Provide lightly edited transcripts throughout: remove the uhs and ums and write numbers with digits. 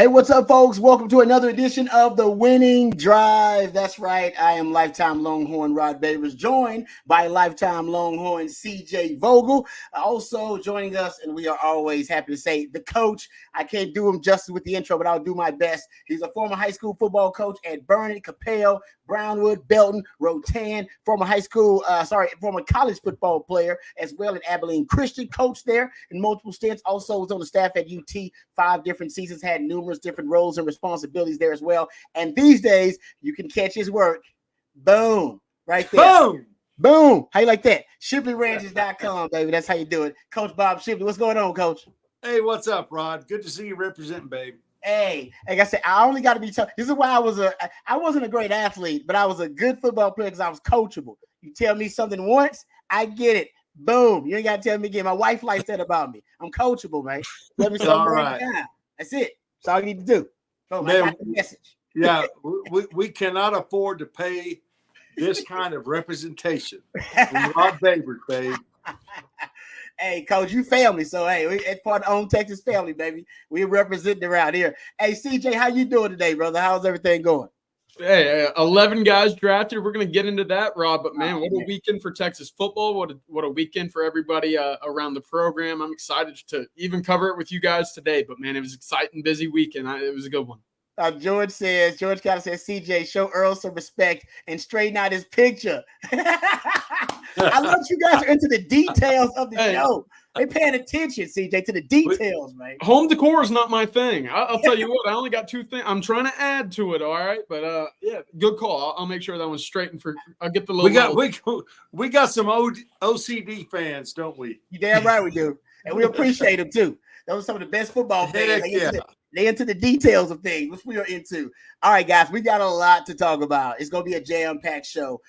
Hey, what's up, folks? Welcome to another edition of The Winning Drive. That's right. I am lifetime Longhorn Rod Babers, joined by lifetime Longhorn CJ Vogel. Also joining us, and we are always happy to say, the coach. I can't do him justice with the intro, but I'll do my best. He's a former high school football coach at Burnett, Capel, Brownwood, Belton, Rotan, former college football player, as well at Abilene Christian, coach there in multiple stints. Also was on the staff at UT 5 different seasons, had numerous different roles and responsibilities there as well. And these days, you can catch his work. Boom. Right there. Boom. How you like that? ShipleyRanches.com, baby. That's how you do it. Coach Bob Shipley. What's going on, Coach? Hey, what's up, Rod? Good to see you representing, babe. Hey, like I said, I only got to be tough. This is why I wasn't a great athlete, but I was a good football player because I was coachable. You tell me something once, I get it. Boom. You ain't got to tell me again. My wife likes that about me. I'm coachable, man. Tell me something all right. That's it. That's all you need to do. Boom, man, I got the message. Yeah, we cannot afford to pay this kind of representation from Rod Babers, babe. Hey, Coach, you family. So, hey, it's part of the Own Texas family, baby. We representing around here. Hey, CJ, how you doing today, brother? How's everything going? Hey, 11 guys drafted. We're going to get into that, Rob. But, man, what a weekend for Texas football. What a weekend for everybody around the program. I'm excited to even cover it with you guys today. But, man, it was an exciting, busy weekend. It was a good one. George kind of says, CJ, show Earl some respect and straighten out his picture. I love you guys are into the details of the show. They paying attention, CJ, to the details, man. Home decor is not my thing. I'll tell you what, I only got 2 things. I'm trying to add to it, all right? But, yeah, good call. I'll make sure that one's straightened for – I'll get the little – We got some OCD fans, don't we? You damn right we do. And we appreciate them, too. Those are some of the best football fans. They into the details of things, which we are into. All right, guys, we got a lot to talk about. It's going to be a jam-packed show.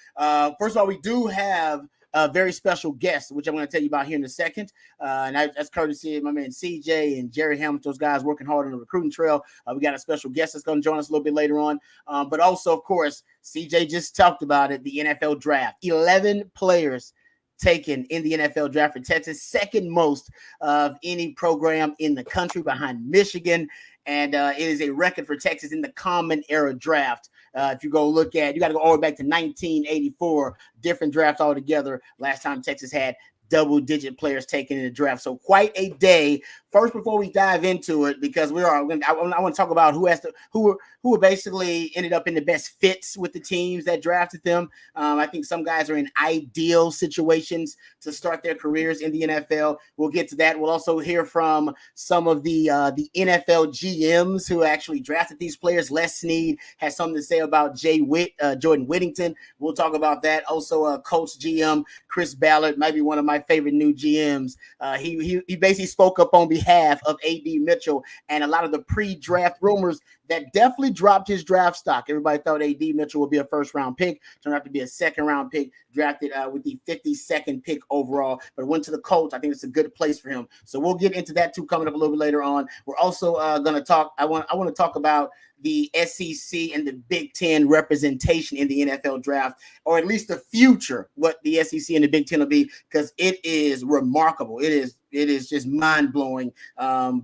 First of all, we do have a very special guest, which I'm going to tell you about here in a second. And that's courtesy of my man CJ and Jerry Hamilton, those guys working hard on the recruiting trail. We got a special guest that's going to join us a little bit later on. But also, of course, CJ just talked about it, the NFL draft. 11 players taken in the NFL draft for Texas, second most of any program in the country behind Michigan. And it is a record for Texas in the common era draft. If you go look at, you got to go all the way back to 1984, different drafts altogether. Last time Texas had double-digit players taken in the draft. So quite a day. First, before we dive into it, because I want to talk about who basically ended up in the best fits with the teams that drafted them. I think some guys are in ideal situations to start their careers in the NFL. We'll get to that. We'll also hear from some of the NFL GMs who actually drafted these players. Les Snead has something to say about JayWhitt, Jordan Whittington. We'll talk about that. Also, Colts GM Chris Ballard might be one of my favorite new GMs. He basically spoke up on behalf of A.D. Mitchell and a lot of the pre-draft rumors that definitely dropped his draft stock. Everybody thought A.D. Mitchell would be a first-round pick. Turned out to be a second-round pick, drafted with the 52nd pick overall, but went to the Colts. I think it's a good place for him. So we'll get into that, too, coming up a little bit later on. We're also going to talk – I want to talk about the SEC and the Big Ten representation in the NFL draft, or at least the future, what the SEC and the Big Ten will be, because it is remarkable. It is just mind-blowing,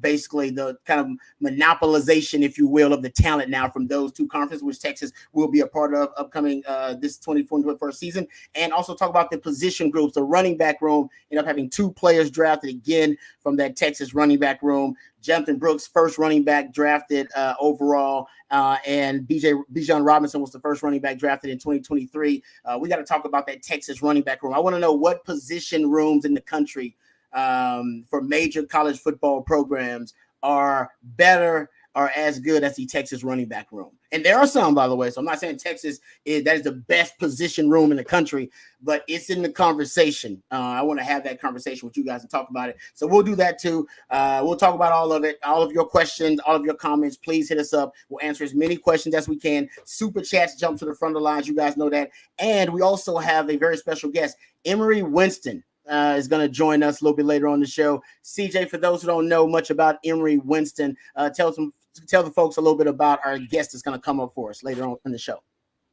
basically the kind of monopolization, if you will, of the talent now from those two conferences, which Texas will be a part of upcoming this 24-21 season. And also talk about the position groups. The running back room ended up having 2 players drafted again from that Texas running back room. Jonathan Brooks, first running back drafted overall, and Bijan Robinson was the first running back drafted in 2023. We got to talk about that Texas running back room. I want to know what position rooms in the country for major college football programs are better or as good as the Texas running back room. And there are some, by the way. So I'm not saying Texas that is the best position room in the country, but it's in the conversation. I want to have that conversation with you guys and talk about it. So we'll do that too. We'll talk about all of it, all of your questions, all of your comments. Please hit us up. We'll answer as many questions as we can. Super chats jump to the front of the lines. You guys know that. And we also have a very special guest, Amari Winston. Is going to join us a little bit later on the show. CJ, for those who don't know much about Amari Winston, tell the folks a little bit about our guest that's going to come up for us later on in the show.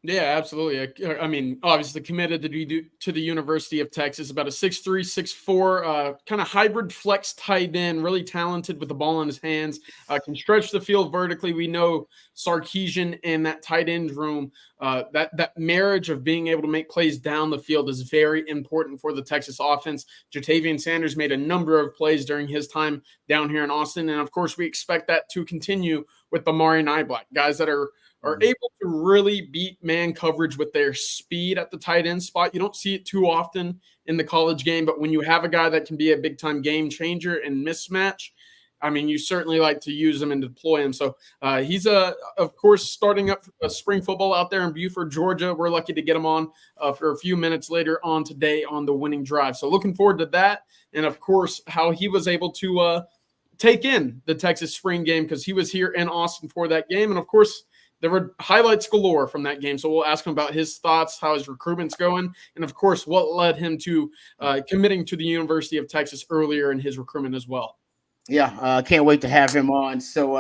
Yeah, absolutely. I mean, obviously committed to the University of Texas, about a 6'3", 6'4", kind of hybrid flex tight end, really talented with the ball in his hands, can stretch the field vertically. We know Sarkisian and that tight end room, that marriage of being able to make plays down the field is very important for the Texas offense. Jatavian Sanders made a number of plays during his time down here in Austin, and of course we expect that to continue with Amari Niblack, guys that are able to really beat man coverage with their speed at the tight end spot. You don't see it too often in the college game, but when you have a guy that can be a big-time game changer and mismatch, I mean, you certainly like to use him and deploy him. So he's, of course, starting up spring football out there in Buford, Georgia. We're lucky to get him on for a few minutes later on today on the winning drive. So looking forward to that. And, of course, how he was able to take in the Texas spring game because he was here in Austin for that game. And, of course, there were highlights galore from that game. So we'll ask him about his thoughts, how his recruitment's going, and, of course, what led him to committing to the University of Texas earlier in his recruitment as well. Yeah, can't wait to have him on. So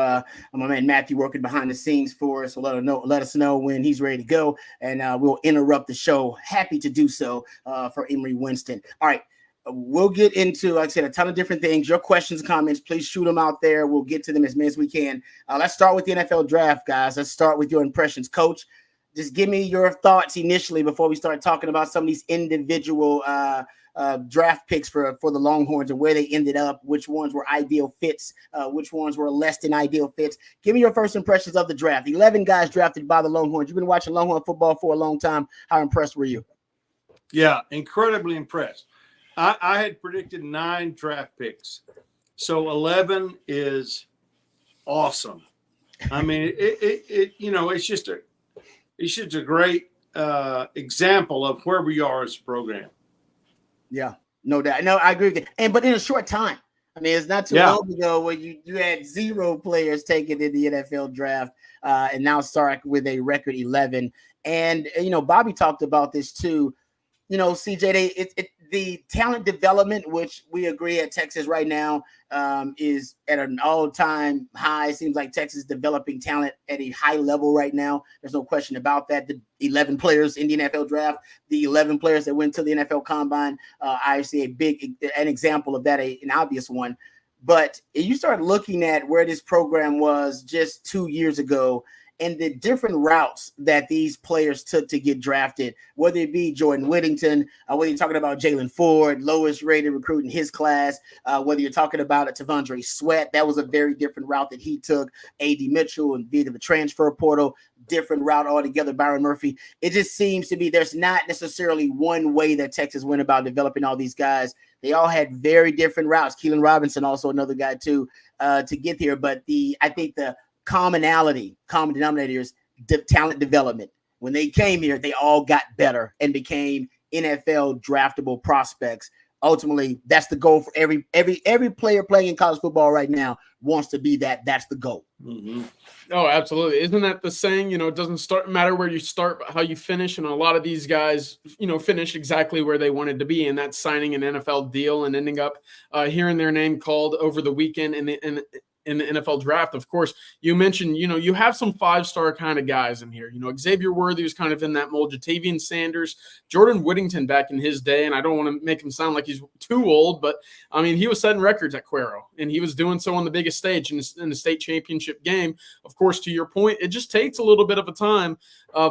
my man Matthew working behind the scenes for us. So let us know when he's ready to go, and we'll interrupt the show. Happy to do so for Emory Winston. All right. We'll get into, like I said, a ton of different things. Your questions, comments, please shoot them out there. We'll get to them as many as we can. Let's start with the NFL draft, guys. Let's start with your impressions. Coach, just give me your thoughts initially before we start talking about some of these individual draft picks for the Longhorns and where they ended up, which ones were ideal fits, which ones were less than ideal fits. Give me your first impressions of the draft. 11 guys drafted by the Longhorns. You've been watching Longhorn football for a long time. How impressed were you? Yeah, incredibly impressed. I had predicted 9 draft picks. So 11 is awesome. I mean, it's just a great example of where we are as a program. Yeah, no doubt. No, I agree with you. But in a short time. I mean, it's not too long ago when you had 0 players taken in the NFL draft, and now Sark with a record 11. And, Bobby talked about this too. CJ, the talent development, which we agree at Texas right now, is at an all-time high. It seems like Texas is developing talent at a high level right now. There's no question about that. The 11 players in the NFL draft, the 11 players that went to the NFL Combine, I see an example of that, an obvious one. But you start looking at where this program was just 2 years ago, and the different routes that these players took to get drafted, whether it be Jordan Whittington, whether you're talking about Jaylen Ford, lowest rated recruit in his class, whether you're talking about a Tavondre Sweat, that was a very different route that he took, A.D. Mitchell and via the transfer portal, different route altogether, Byron Murphy. It just seems to be there's not necessarily one way that Texas went about developing all these guys. They all had very different routes. Keenan Robinson, also another guy too, to get here. But I think the common denominator is talent development. When they came here, they all got better and became NFL draftable prospects. Ultimately, that's the goal for every player playing in college football right now wants to be that. That's the goal. Mm-hmm. Oh, absolutely. Isn't that the saying, it doesn't matter where you start, but how you finish. And a lot of these guys, finished exactly where they wanted to be. And that's signing an NFL deal and ending up hearing their name called over the weekend in the NFL draft. Of course, you mentioned, you have some 5-star kind of guys in here. Xavier Worthy was kind of in that mold. Jatavian Sanders, Jordan Whittington back in his day, and I don't want to make him sound like he's too old, but I mean, he was setting records at Cuero, and he was doing so on the biggest stage in the state championship game. Of course, to your point, it just takes a little bit of a time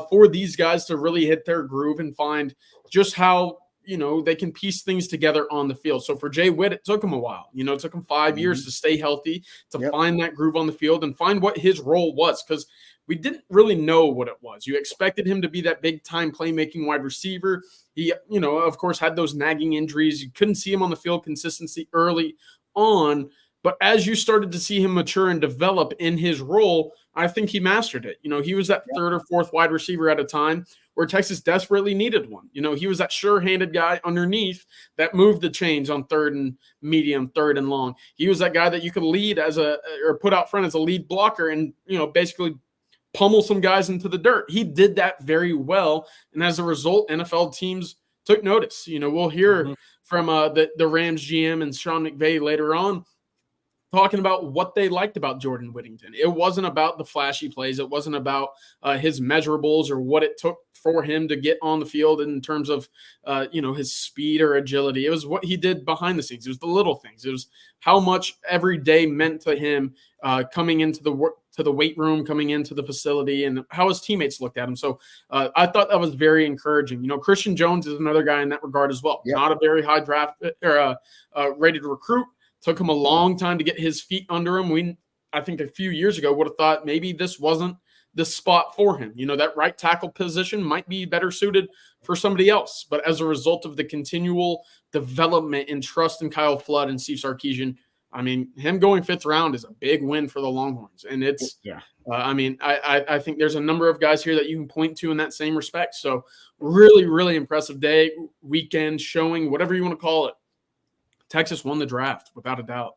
for these guys to really hit their groove and find just how they can piece things together on the field. So for JayWhitt, it took him a while. It took him 5 years to stay healthy, to find that groove on the field and find what his role was, because we didn't really know what it was. You expected him to be that big-time playmaking wide receiver. He, of course, had those nagging injuries. You couldn't see him on the field consistency early on. But as you started to see him mature and develop in his role, I think he mastered it. He was that 3rd or 4th wide receiver at a time where Texas desperately needed one. He was that sure-handed guy underneath that moved the chains on 3rd and medium, 3rd and long. He was that guy that you could lead or put out front as a lead blocker and, basically pummel some guys into the dirt. He did that very well. And as a result, NFL teams took notice. We'll hear from the Rams GM and Sean McVay later on. talking about what they liked about Jordan Whittington. It wasn't about the flashy plays. It wasn't about his measurables or what it took for him to get on the field in terms of, his speed or agility. It was what he did behind the scenes. It was the little things. It was how much every day meant to him coming into the weight room, coming into the facility, and how his teammates looked at him. So I thought that was very encouraging. Christian Jones is another guy in that regard as well. Yep. Not a very high draft or rated recruit. Took him a long time to get his feet under him. I think a few years ago would have thought maybe this wasn't the spot for him. That right tackle position might be better suited for somebody else. But as a result of the continual development and trust in Kyle Flood and Steve Sarkisian, him going 5th round is a big win for the Longhorns. And it's, I think there's a number of guys here that you can point to in that same respect. So really, really impressive day, weekend, showing, whatever you want to call it. Texas won the draft without a doubt.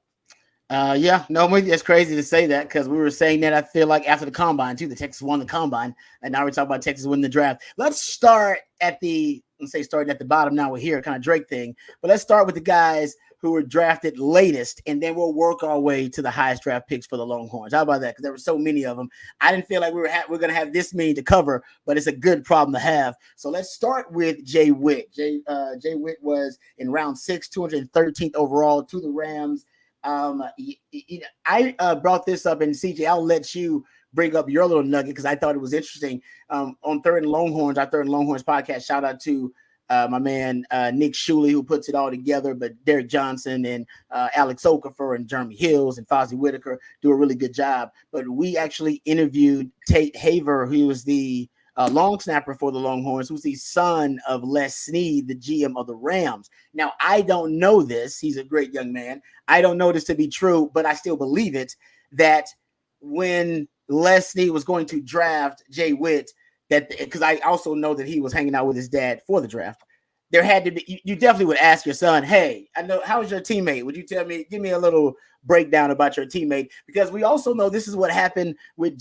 It's crazy to say that because we were saying that I feel like after the combine too, the Texas won the combine, and now we're talking about Texas winning the draft. Let's start starting at the bottom. Now we're here, kind of Drake thing, but let's start with the guys who were drafted latest, and then we'll work our way to the highest draft picks for the Longhorns. How about that? Because there were so many of them. I didn't feel like we're going to have this many to cover, but it's a good problem to have. So let's start with JayWhitt. JayWhitt was in round 6, 213th overall to the Rams. I brought this up, and CJ, I'll let you bring up your little nugget because I thought it was interesting. On Third and Longhorns, our Third and Longhorns podcast, shout out to my man Nick Shuley, who puts it all together, but Derek Johnson and Alex Okafor and Jeremy Hills and Fozzie Whitaker do a really good job. But we actually interviewed Tate Haver, who was the long snapper for the Longhorns, who's the son of Les Snead, the GM of the Rams. Now, I don't know this. He's a great young man. I don't know this to be true, but I still believe it, that when Les Snead was going to draft JayWhitt, because I also know that he was hanging out with his dad for the draft, there had to be, you definitely would ask your son, hey, I know, how's your teammate? Would you give me a little breakdown about your teammate? Because we also know this is what happened with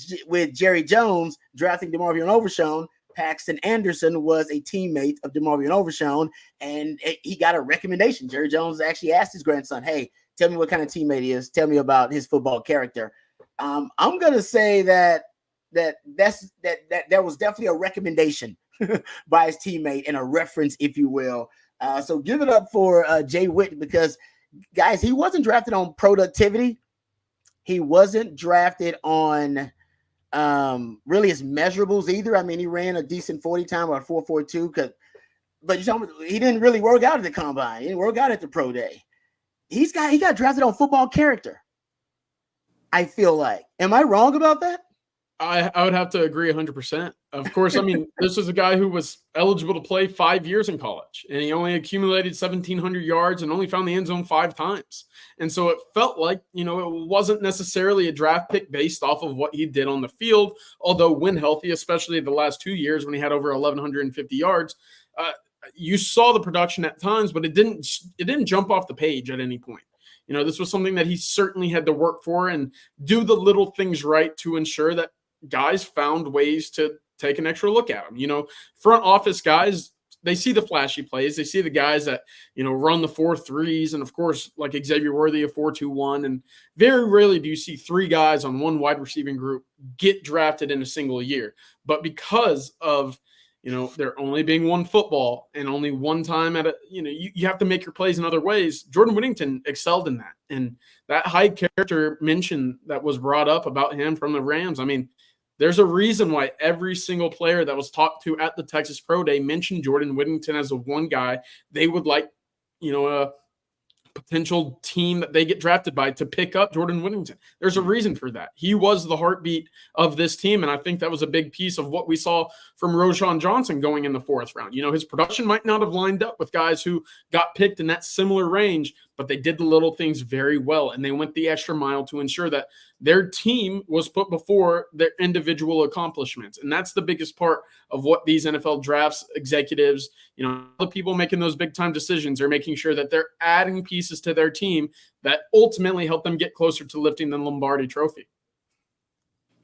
Jerry Jones drafting DeMarvion Overshown. Paxton Anderson was a teammate of DeMarvion Overshown, and he got a recommendation. Jerry Jones actually asked his grandson, hey, tell me what kind of teammate he is. Tell me about his football character. I'm going to say that there was definitely a recommendation by his teammate and a reference, if you will. So give it up for JayWhitt, because, guys, he wasn't drafted on productivity. He wasn't drafted on really his measurables either. He ran a decent 40 time or a 4.42, but he didn't really work out at the combine. He didn't work out at the pro day. He got drafted on football character, I feel like. Am I wrong about that? I would have to agree 100%. Of course, this is a guy who was eligible to play 5 years in college, and he only accumulated 1,700 yards and only found the end zone 5 times. And so it felt like, it wasn't necessarily a draft pick based off of what he did on the field, although when healthy, especially the last 2 years when he had over 1,150 yards, you saw the production at times, but it didn't jump off the page at any point. This was something that he certainly had to work for and do the little things right to ensure that guys found ways to take an extra look at him. Front office guys, they see the flashy plays. They see the guys that, run the 4.3s. And of course, like Xavier Worthy, a 4.21. And very rarely do you see 3 guys on one wide receiving group get drafted in a single year. But because of, there only being one football and only one time at you have to make your plays in other ways. Jordan Whittington excelled in that. And that high character mention that was brought up about him from the Rams, there's a reason why every single player that was talked to at the Texas Pro Day mentioned Jordan Whittington as the one guy they would like, a potential team that they get drafted by to pick up Jordan Whittington. There's a reason for that. He was the heartbeat of this team, and I think that was a big piece of what we saw from Roschon Johnson going in the 4th round. His production might not have lined up with guys who got picked in that similar range, but they did the little things very well, and they went the extra mile to ensure that their team was put before their individual accomplishments. And that's the biggest part of what these NFL drafts executives, the people making those big time decisions are making sure that they're adding pieces to their team that ultimately help them get closer to lifting the Lombardi Trophy.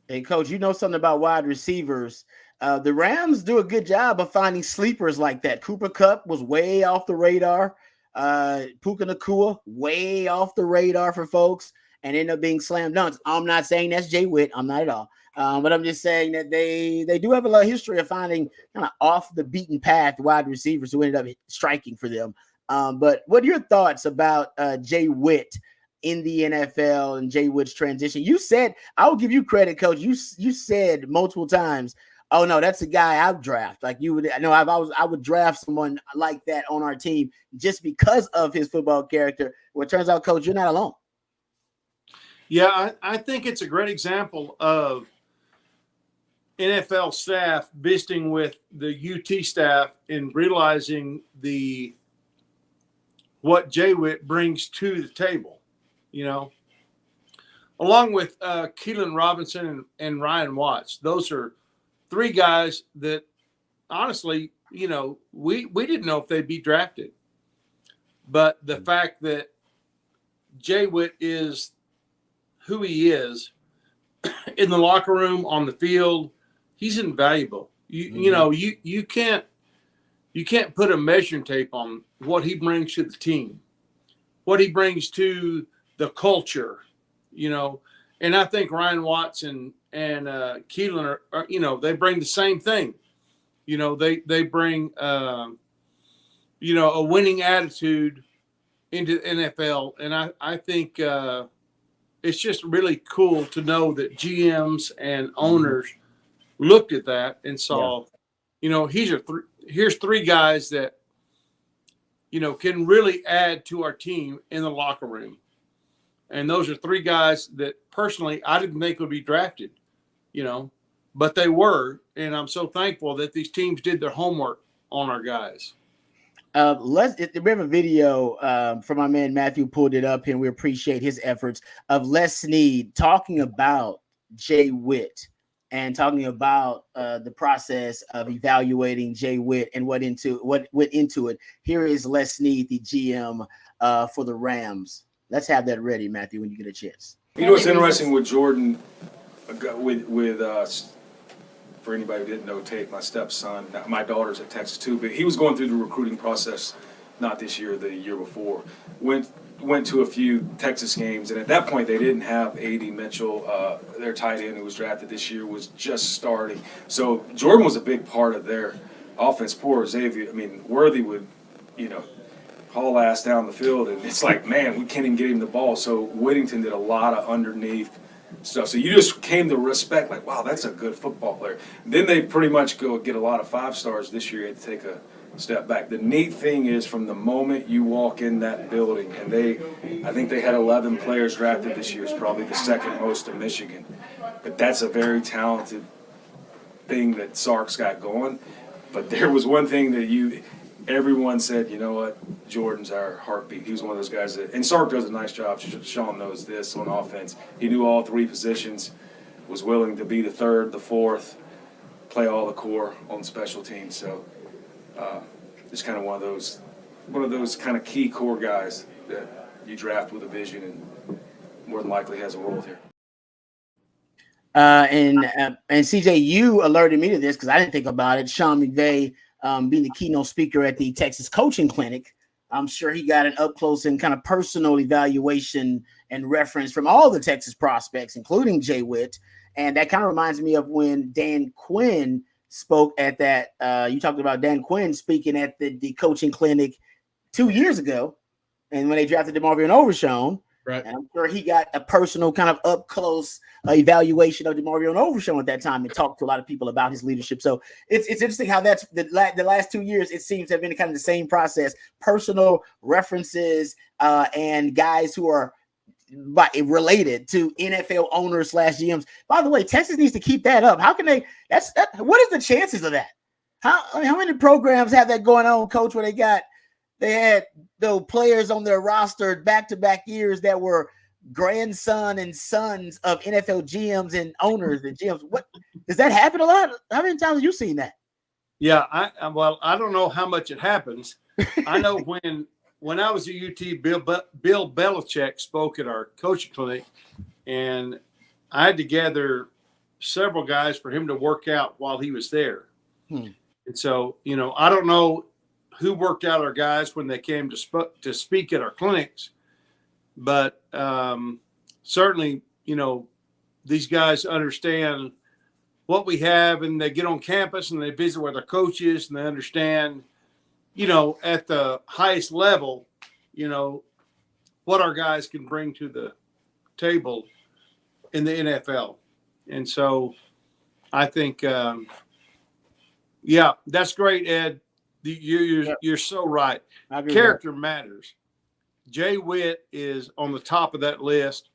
Hey, Coach, something about wide receivers. The Rams do a good job of finding sleepers like that. Cooper Kupp was way off the radar. Puka Nacua, way off the radar for folks. and end up being slam dunks. I'm not saying that's JayWhitt. I'm not at all. But I'm just saying that they do have a lot of history of finding kind of off the beaten path wide receivers who ended up striking for them. But what are your thoughts about JayWhitt in the NFL and JayWhitt's transition? You said, I will give you credit, Coach. You said multiple times, oh no, that's a guy I would draft. Like you would, I would draft someone like that on our team just because of his football character. Well, it turns out, Coach, you're not alone. Yeah, I think it's a great example of NFL staff visiting with the UT staff and realizing what JayWhitt brings to the table, along with Keenan Robinson and Ryan Watts. Those are three guys that honestly, we didn't know if they'd be drafted. But the fact that JayWhitt is who he is in the locker room, on the field, he's invaluable. You can't put a measuring tape on what he brings to the team, what he brings to the culture, And I think Ryan Watts and Keelan are, they bring the same thing. They bring, a winning attitude into the NFL. And I think it's just really cool to know that GMs and owners looked at that and saw, here's three guys that, can really add to our team in the locker room. And those are three guys that personally I didn't think would be drafted, but they were. And I'm so thankful that these teams did their homework on our guys. We have a video from my man Matthew pulled it up here, and we appreciate his efforts of Les Snead talking about JayWhitt and talking about the process of evaluating JayWhitt and what went into it. Here is Les Snead, the GM for the Rams. Let's have that ready, Matthew, when you get a chance. What's interesting with Jordan, for anybody who didn't know, Tate, my stepson, my daughter's at Texas too, but he was going through the recruiting process, not this year, the year before. Went to a few Texas games, and at that point they didn't have A.D. Mitchell, their tight end who was drafted this year, was just starting. So Jordan was a big part of their offense. Poor Xavier, Worthy would, haul ass down the field, and it's like, man, we can't even get him the ball. So Whittington did a lot of underneath stuff. So you just came to respect, like, wow, that's a good football player. Then they pretty much go get a lot of 5-stars this year. You had to take a step back. The neat thing is, from the moment you walk in that building, and I think they had 11 players drafted this year. It's probably the second most in Michigan. But that's a very talented thing that Sark's got going. But there was one thing that everyone said, you know what, Jordan's our heartbeat. He was one of those guys and Sark does a nice job. Sean knows this on offense. He knew all three positions, was willing to be the third, the fourth, play all the core on special teams. So just kind of one of those kind of key core guys that you draft with a vision and more than likely has a role here. And CJ, you alerted me to this because I didn't think about it. Sean McVay, being the keynote speaker at the Texas Coaching Clinic, I'm sure he got an up close and kind of personal evaluation and reference from all the Texas prospects, including JayWhitt. And that kind of reminds me of when Dan Quinn spoke at that. You talked about Dan Quinn speaking at the coaching clinic 2 years ago, and when they drafted DeMarvion Overshown. Right. And I'm sure he got a personal kind of up close evaluation of DeMarvion Overshown at that time and talked to a lot of people about his leadership. So it's interesting how that's the last 2 years, it seems to have been kind of the same process, personal references and guys who are related to NFL owners / GMs. By the way, Texas needs to keep that up. How can they, what is the chances of that? How many programs have that going on, Coach, where they had those players on their roster back-to-back years that were grandson and sons of NFL GMs and owners and GMs? What does that happen a lot? How many times have you seen that? Yeah, I don't know how much it happens. I know when I was at UT, Bill Belichick spoke at our coaching clinic, and I had to gather several guys for him to work out while he was there. And so, I don't know who worked out our guys when they came to speak at our clinics, but certainly, these guys understand what we have, and they get on campus and they visit with our coaches, and they understand, at the highest level, what our guys can bring to the table in the NFL. And so I think, that's great, Ed. You're so right. Character matters. JayWhitt is on the top of that list.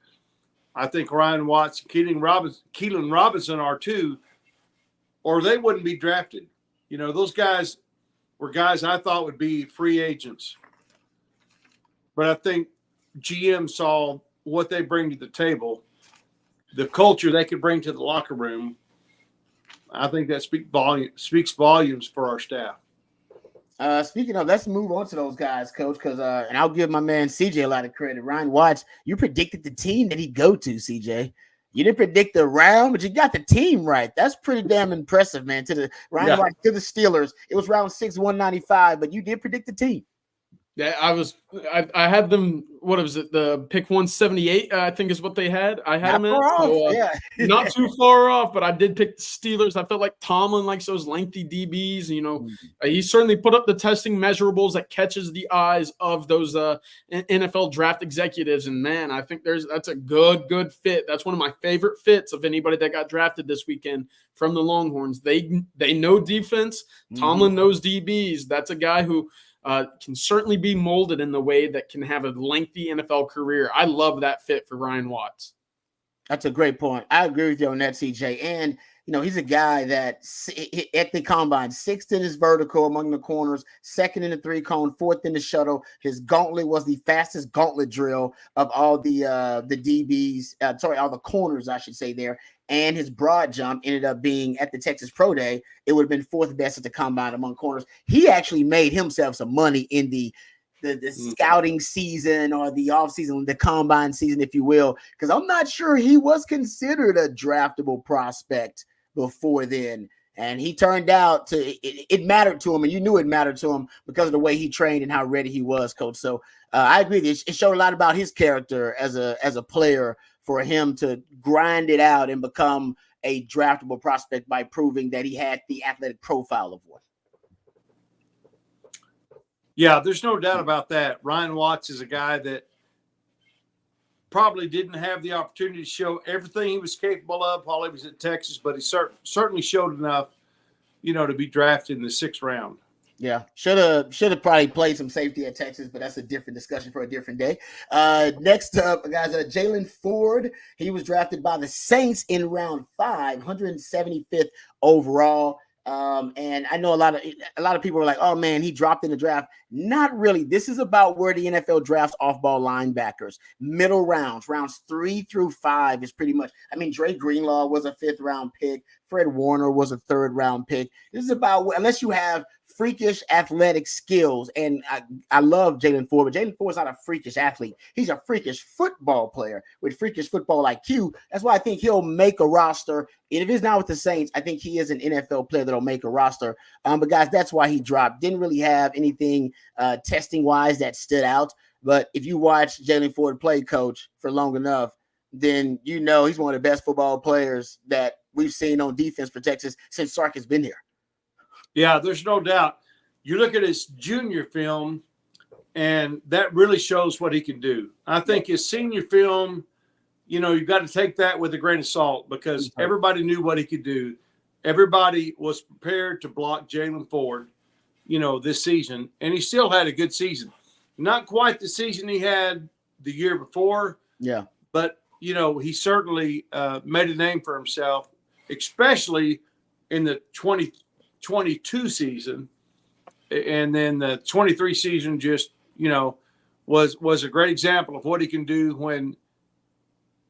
I think Ryan Watts, Keenan Robinson are too, or they wouldn't be drafted. Those guys were guys I thought would be free agents. But I think GM saw what they bring to the table, the culture they could bring to the locker room. I think that speaks volumes for our staff. Speaking of, let's move on to those guys, Coach, because and I'll give my man CJ a lot of credit. Ryan Watts, you predicted the team that he'd go to, CJ. You didn't predict the round, but you got the team right. That's pretty damn impressive, man. To the Ryan Watts to the Steelers. It was round 6, 195, but you did predict the team. Yeah, I had them. What was it? The pick 178, I think, is what they had. I had them in. Not too far off, but I did pick the Steelers. I felt like Tomlin likes those lengthy DBs. He certainly put up the testing measurables that catches the eyes of those NFL draft executives. And man, I think that's a good fit. That's one of my favorite fits of anybody that got drafted this weekend from the Longhorns. They know defense. Tomlin knows DBs. That's a guy who can certainly be molded in the way that can have a lengthy NFL career. I love that fit for Ryan Watts. That's a great point. I agree with you on that, CJ. And, he's a guy that at the combine, 6th in his vertical among the corners, 2nd in the 3-cone, 4th in the shuttle. His gauntlet was the fastest gauntlet drill of all the DBs, all the corners, I should say there. And his broad jump ended up being at the Texas Pro Day. It would have been 4th best at the combine among corners. He actually made himself some money in the scouting season or the offseason, the combine season, if you will, because I'm not sure he was considered a draftable prospect before then. And he turned out to it mattered to him, and you knew it mattered to him because of the way he trained and how ready he was, Coach. So I agree. It showed a lot about his character as a player for him to grind it out and become a draftable prospect by proving that he had the athletic profile of one. Yeah, there's no doubt about that. Ryan Watts is a guy that probably didn't have the opportunity to show everything he was capable of while he was at Texas, but he certainly showed enough, to be drafted in the 6th round. Yeah, should have probably played some safety at Texas, but that's a different discussion for a different day. Next up, guys, Jaylen Ford. He was drafted by the Saints in round 5, 175th overall. And I know a lot of people are like, oh man, he dropped in the draft. Not really. This is about where the NFL drafts off-ball linebackers. Middle rounds 3 through 5 is pretty much. I mean, Dre Greenlaw was a 5th round pick. Fred Warner was a 3rd round pick. This is about, unless you have freakish athletic skills, and I love Jaylen Ford, but Jaylen Ford's not a freakish athlete. He's a freakish football player with freakish football IQ. That's why I think he'll make a roster. And if he's not with the Saints, I think he is an NFL player that'll make a roster. But guys, that's why he dropped. Didn't really have anything testing-wise that stood out. But if you watch Jaylen Ford play, Coach, for long enough, then he's one of the best football players that we've seen on defense for Texas since Sark has been here. Yeah, there's no doubt. You look at his junior film, and that really shows what he can do. I think his senior film, you've got to take that with a grain of salt because everybody knew what he could do. Everybody was prepared to block Jaylen Ford, this season, and he still had a good season. Not quite the season he had the year before. Yeah. But, he certainly made a name for himself, especially in the 2022 season, and then the 23 season just was a great example of what he can do when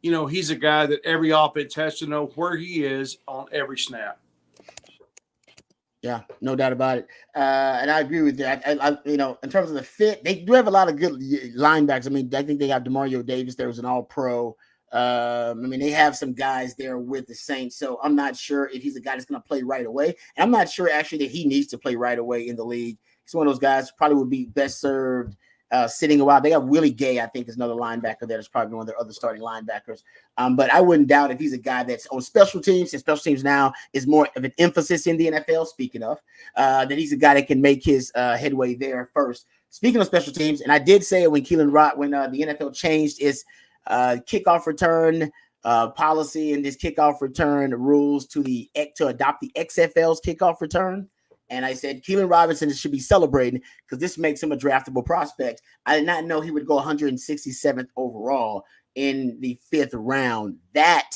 he's a guy that every offense has to know where he is on every snap. Yeah, no doubt about it. And I agree with that. I in terms of the fit, they do have a lot of good linebackers. I mean, I think they got DeMario Davis. There was an all-pro. They have some guys there with the Saints, so I'm not sure if he's a guy that's going to play right away. And I'm not sure actually that he needs to play right away in the league. He's one of those guys who probably would be best served sitting a while. They got Willie Gay, I think, is another linebacker there. That's probably one of their other starting linebackers. But I wouldn't doubt if he's a guy that's on special teams, and special teams now is more of an emphasis in the NFL, speaking of, that he's a guy that can make his headway there first. Speaking of special teams, and I did say it when the NFL changed its kickoff return policy and this kickoff return rules to adopt the XFL's kickoff return. And I said, Keenan Robinson should be celebrating because this makes him a draftable prospect. I did not know he would go 167th overall in the 5th round. That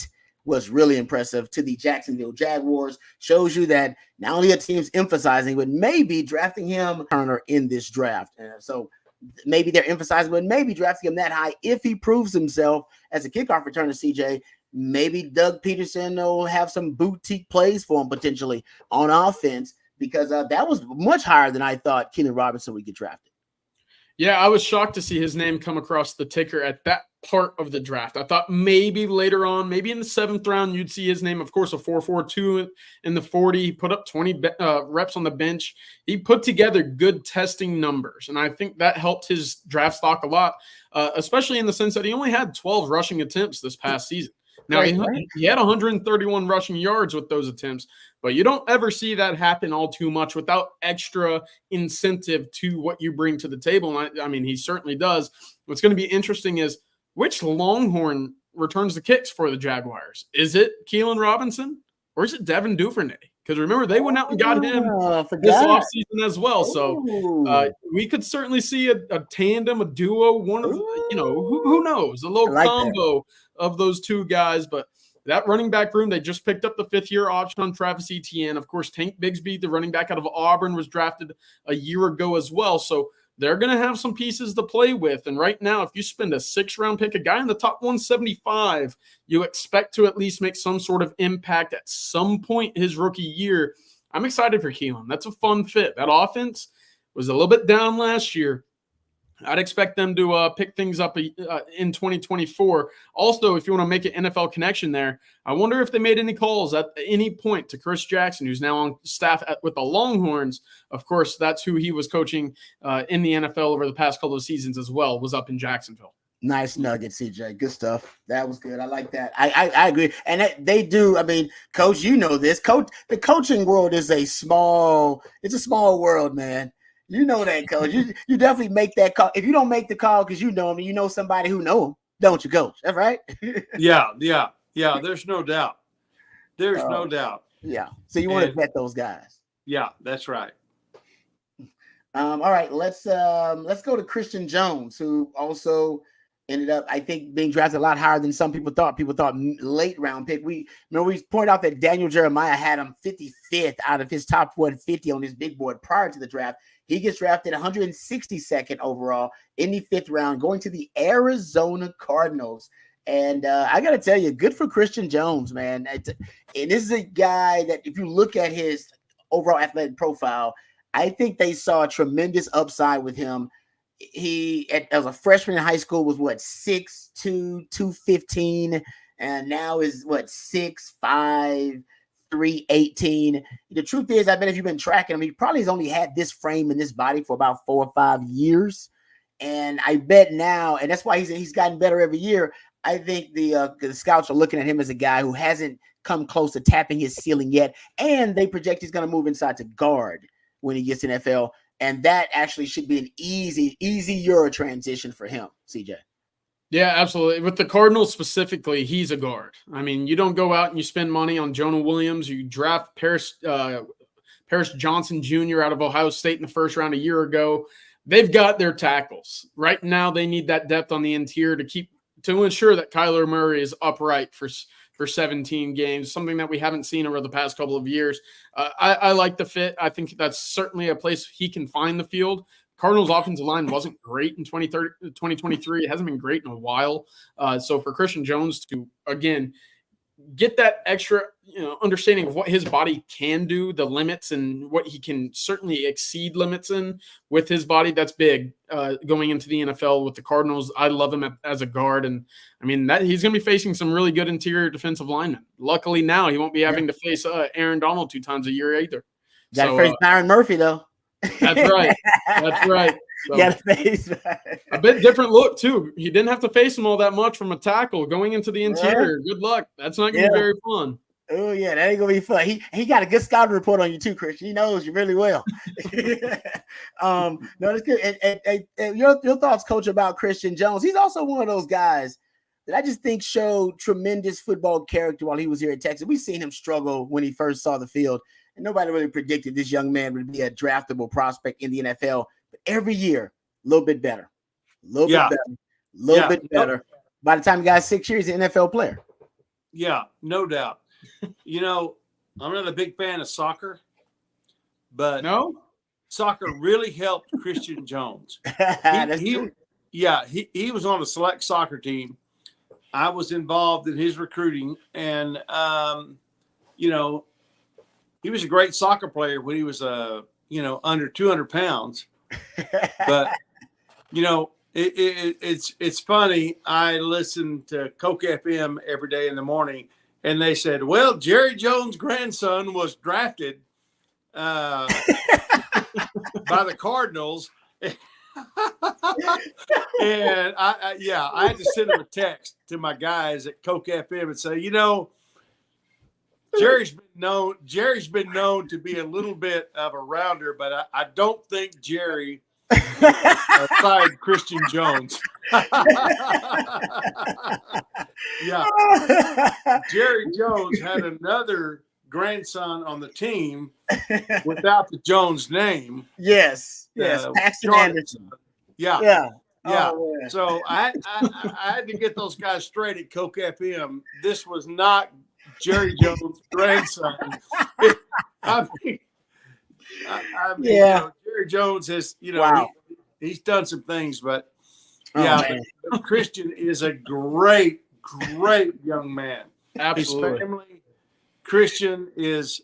was really impressive to the Jacksonville Jaguars. Shows you that not only a team's emphasizing, but maybe drafting him Turner in this draft. So maybe they're emphasizing, but maybe drafting him that high if he proves himself as a kickoff returner, CJ. Maybe Doug Peterson will have some boutique plays for him potentially on offense, because that was much higher than I thought Keenan Robinson would get drafted. Yeah, I was shocked to see his name come across the ticker at that part of the draft. I thought maybe later on, maybe in the 7th round, you'd see his name. Of course, a 4.42 in the 40. He put up 20 reps on the bench. He put together good testing numbers, and I think that helped his draft stock a lot, especially in the sense that he only had 12 rushing attempts this past season. Now, he had 131 rushing yards with those attempts, but you don't ever see that happen all too much without extra incentive to what you bring to the table. And I mean, he certainly does. What's going to be interesting is which Longhorn returns the kicks for the Jaguars. Is it Keenan Robinson or is it Devin Duvernay? Because remember, they went out and got him this offseason as well. So we could certainly see a tandem, a duo, one of, who knows, a little combo of those two guys. But that running back room, they just picked up the 5th-year option on Travis Etienne. Of course, Tank Bigsby, the running back out of Auburn, was drafted a year ago as well. So they're going to have some pieces to play with. And right now, if you spend a 6th-round pick, a guy in the top 175, you expect to at least make some sort of impact at some point his rookie year. I'm excited for Keelan. That's a fun fit. That offense was a little bit down last year. I'd expect them to pick things up in 2024. Also, if you want to make an NFL connection there, I wonder if they made any calls at any point to Chris Jackson, who's now on staff with the Longhorns. Of course, that's who he was coaching in the NFL over the past couple of seasons as well, was up in Jacksonville. Nice nugget, CJ. Good stuff. That was good. I like that. I agree. And they do. I mean, Coach, you know this. The coaching world is a small world, man. You know that, Coach. You definitely make that call. If you don't make the call because you know him, you know somebody who know him, don't you, Coach? That's right. Yeah. There's no doubt. There's no doubt. Yeah. So you want to vet those guys. Yeah, that's right. All right. Let's go to Christian Jones, who also ended up, I think, being drafted a lot higher than some people thought. People thought late round pick. We pointed out that Daniel Jeremiah had him 55th out of his top 150 on his big board prior to the draft. He gets drafted 162nd overall in the 5th round, going to the Arizona Cardinals. And I got to tell you, good for Christian Jones, man. And this is a guy that if you look at his overall athletic profile, I think they saw a tremendous upside with him. He, as a freshman in high school, was 6'2", 215, and now is 6'5", 318. The truth is, I bet if you've been tracking him, he probably has only had this frame and this body for about 4 or 5 years. And I bet now, and that's why he's gotten better every year. I think the scouts are looking at him as a guy who hasn't come close to tapping his ceiling yet. And they project he's going to move inside to guard when he gets to NFL. And that actually should be an easier transition for him, CJ. Yeah, absolutely. With the Cardinals specifically, he's a guard. I mean, you don't go out and you spend money on Jonah Williams. You draft Paris Johnson Jr. out of Ohio State in the 1st round a year ago. They've got their tackles. Right now, they need that depth on the interior to ensure that Kyler Murray is upright for 17 games, something that we haven't seen over the past couple of years. I like the fit. I think that's certainly a place he can find the field. Cardinals' offensive line wasn't great in 2023. It hasn't been great in a while. So for Christian Jones to, again, get that extra understanding of what his body can do, the limits, and what he can certainly exceed limits in with his body, that's big going into the NFL with the Cardinals. I love him as a guard. And, I mean, he's going to be facing some really good interior defensive linemen. Luckily now he won't be having to face Aaron Donald 2 times a year either. Got to face Byron Murphy, though. That's right. That's right. So, yeah, face a bit different look too. He didn't have to face him all that much from a tackle going into the interior. Good luck. That's not going to be very fun. Oh yeah, that ain't gonna be fun. He got a good scouting report on you too, Christian. He knows you really well. No, that's good. And your thoughts, Coach, about Christian Jones? He's also one of those guys that I just think showed tremendous football character while he was here at Texas. We've seen him struggle when he first saw the field, and nobody really predicted this young man would be a draftable prospect in the NFL. But every year, a little bit better, a little bit better. By the time he got 6 years, he's an NFL player. Yeah, no doubt. You know, I'm not a big fan of soccer, but soccer really helped Christian Jones. He was on a select soccer team. I was involved in his recruiting, and you know, he was a great soccer player when he was under 200 pounds. But you know, it's funny. I listen to Coke FM every day in the morning. And they said, well, Jerry Jones' grandson was drafted by the Cardinals. And I had to send him a text to my guys at Coke FM and say, you know, Jerry's been known to be a little bit of a rounder, but I don't think Jerry aside Christian Jones. Yeah. Jerry Jones had another grandson on the team without the Jones name. Yes. Paxton Anderson. Yeah. Oh, so I had to get those guys straight at Coke FM. This was not Jerry Jones' grandson. I mean, you know, Jerry Jones has, you know, he's done some things, but Christian is a great young man. Absolutely. His family, Christian is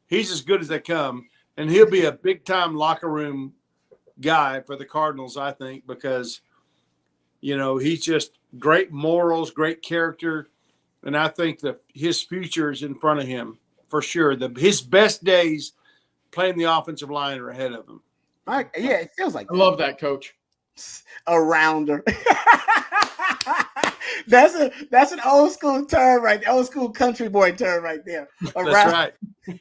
he's as good as they come, and he'll be a big time locker room guy for the Cardinals, I think, because you know, he's just great morals, great character, and I think that his future is in front of him for sure. His best days playing the offensive line are ahead of him. Yeah, it feels like I love that, Coach. A rounder. That's an old school term, right? Old school country boy term right there. That's right. And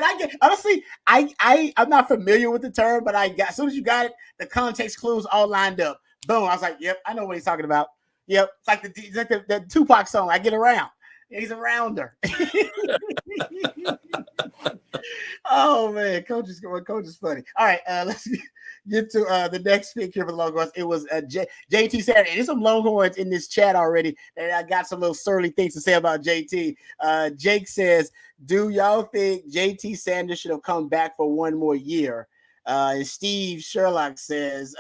I get honestly, I'm not familiar with the term, but as soon as you got it, the context clues all lined up. Boom! I was like, "Yep, I know what he's talking about." Yep, it's like the Tupac song. I get around. He's a rounder. Oh man, coach is funny. All right, let's get to the next pick here for the Longhorns. It was JT Sanders. And there's some Longhorns in this chat already, and I got some little surly things to say about JT. Jake says, "Do y'all think JT Sanders should have come back for one more year?" And Steve Sherlock says,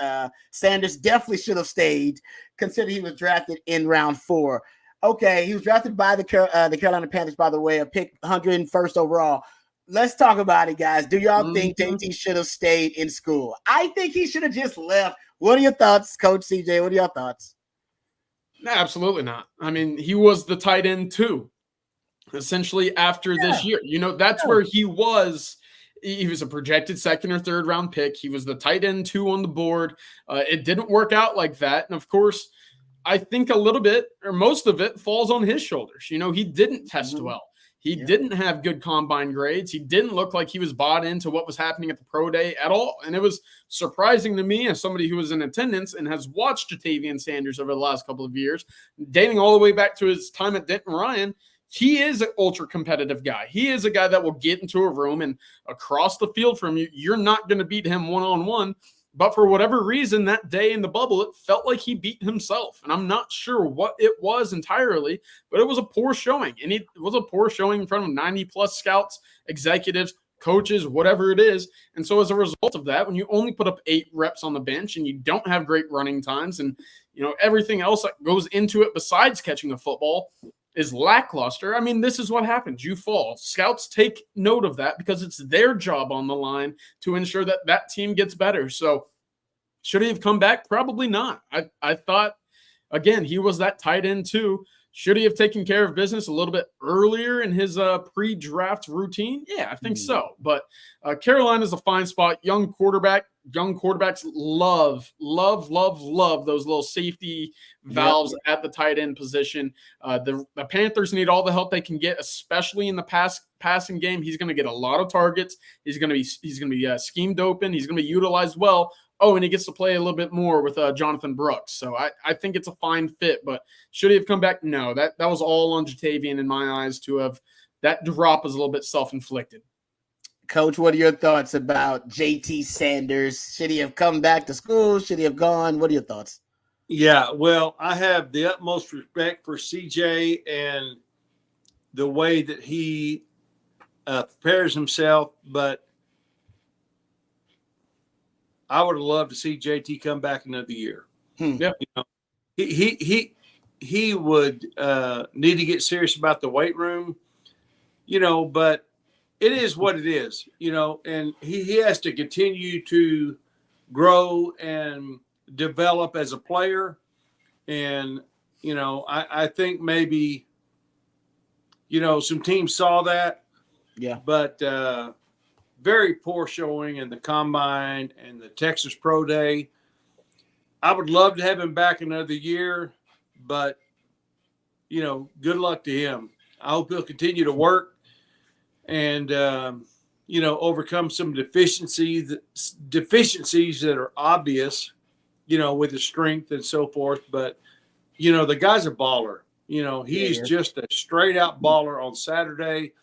"Sanders definitely should have stayed, considering he was drafted in round 4." Okay, he was drafted by the Carolina Panthers, by the way, a pick 101st overall. Let's talk about it, guys. Do y'all think JT should have stayed in school? I think he should have just left. What are your thoughts, Coach CJ? What are your thoughts? No, absolutely not. I mean, he was the tight end too, essentially after this year. You know, that's where he was. He was a projected second or third round pick. He was the tight end 2 on the board. It didn't work out like that. And of course, I think a little bit or most of it falls on his shoulders. You know, he didn't test well. He didn't have good combine grades. He didn't look like he was bought into what was happening at the pro day at all. And it was surprising to me as somebody who was in attendance and has watched Jatavian Sanders over the last couple of years, dating all the way back to his time at Denton Ryan. He is an ultra competitive guy. He is a guy that will get into a room and across the field from you, you're not going to beat him one-on-one. But for whatever reason, that day in the bubble, it felt like he beat himself. And I'm not sure what it was entirely, but it was a poor showing. And it was a poor showing in front of 90-plus scouts, executives, coaches, whatever it is. And so as a result of that, when you only put up 8 reps on the bench and you don't have great running times and, you know, everything else that goes into it besides catching a football is lackluster. I mean, this is what happens. You fall. Scouts take note of that because it's their job on the line to ensure that that team gets better. So should he have come back? Probably not. I thought, again, he was that tight end 2 Should he have taken care of business a little bit earlier in his pre-draft routine? Yeah, I think so. But Carolina's a fine spot. Young quarterback. Young quarterbacks love those little safety valves at the tight end position. The Panthers need all the help they can get, especially in the passing game. He's going to get a lot of targets. He's going to be schemed open. He's going to be utilized well. Oh, and he gets to play a little bit more with Jonathan Brooks. So I think it's a fine fit, but should he have come back? No, that was all on Jatavian in my eyes to have. That drop is a little bit self-inflicted. Coach, what are your thoughts about JT Sanders? Should he have come back to school? Should he have gone? What are your thoughts? Yeah, well, I have the utmost respect for CJ and the way that he prepares himself, but I would have loved to see JT come back another year. Yeah, you know, he would need to get serious about the weight room, but it is what it is, and he has to continue to grow and develop as a player. And, I think maybe, some teams saw that. Yeah. But very poor showing in the combine and the Texas Pro Day. I would love to have him back another year, but, good luck to him. I hope he'll continue to work and, overcome some deficiencies that are obvious, with his strength and so forth. But, the guy's a baller. He's just a straight out baller on Saturday.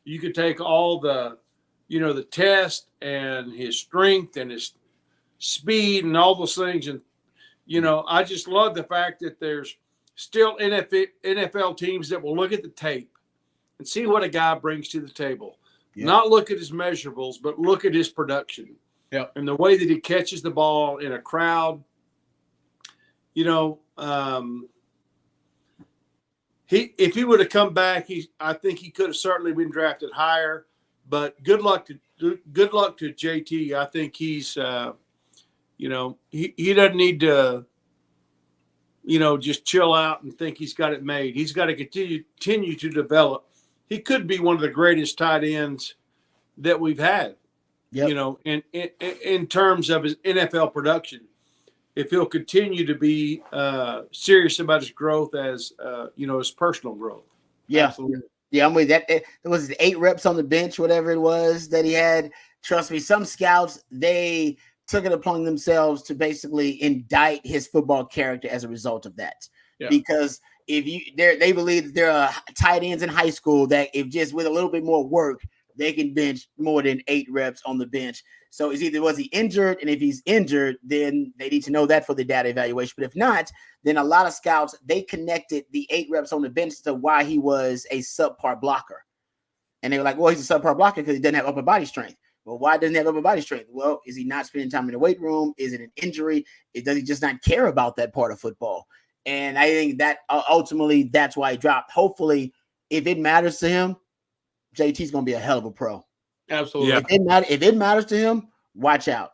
You could take all the test and his strength and his speed and all those things. And, I just love the fact that there's still NFL teams that will look at the tape and see what a guy brings to the table. Yeah. Not look at his measurables, but look at his production. Yeah. And the way that he catches the ball in a crowd. If he would have come back, I think he could have certainly been drafted higher. But good luck to JT. I think he's, he doesn't need to, just chill out and think he's got it made. He's got to continue to develop. He could be one of the greatest tight ends that we've had, in terms of his NFL production. If he'll continue to be serious about his growth as, his personal growth. Yeah. Absolutely. Yeah, I'm with that. It was 8 reps on the bench, whatever it was that he had. Trust me, some scouts, they took it upon themselves to basically indict his football character as a result of that. Yeah. Because they believe that there are tight ends in high school that if just with a little bit more work, they can bench more than 8 reps on the bench. So it's either was he injured, and if he's injured, then they need to know that for the data evaluation. But if not, then a lot of scouts, they connected the 8 reps on the bench to why he was a subpar blocker. And they were like, well, he's a subpar blocker because he doesn't have upper body strength. Well, why doesn't he have upper body strength? Well, is he not spending time in the weight room? Is it an injury? Does he just not care about that part of football? And I think that ultimately that's why he dropped. Hopefully, if it matters to him, JT's going to be a hell of a pro. Absolutely. Yeah. If it matters to him, watch out.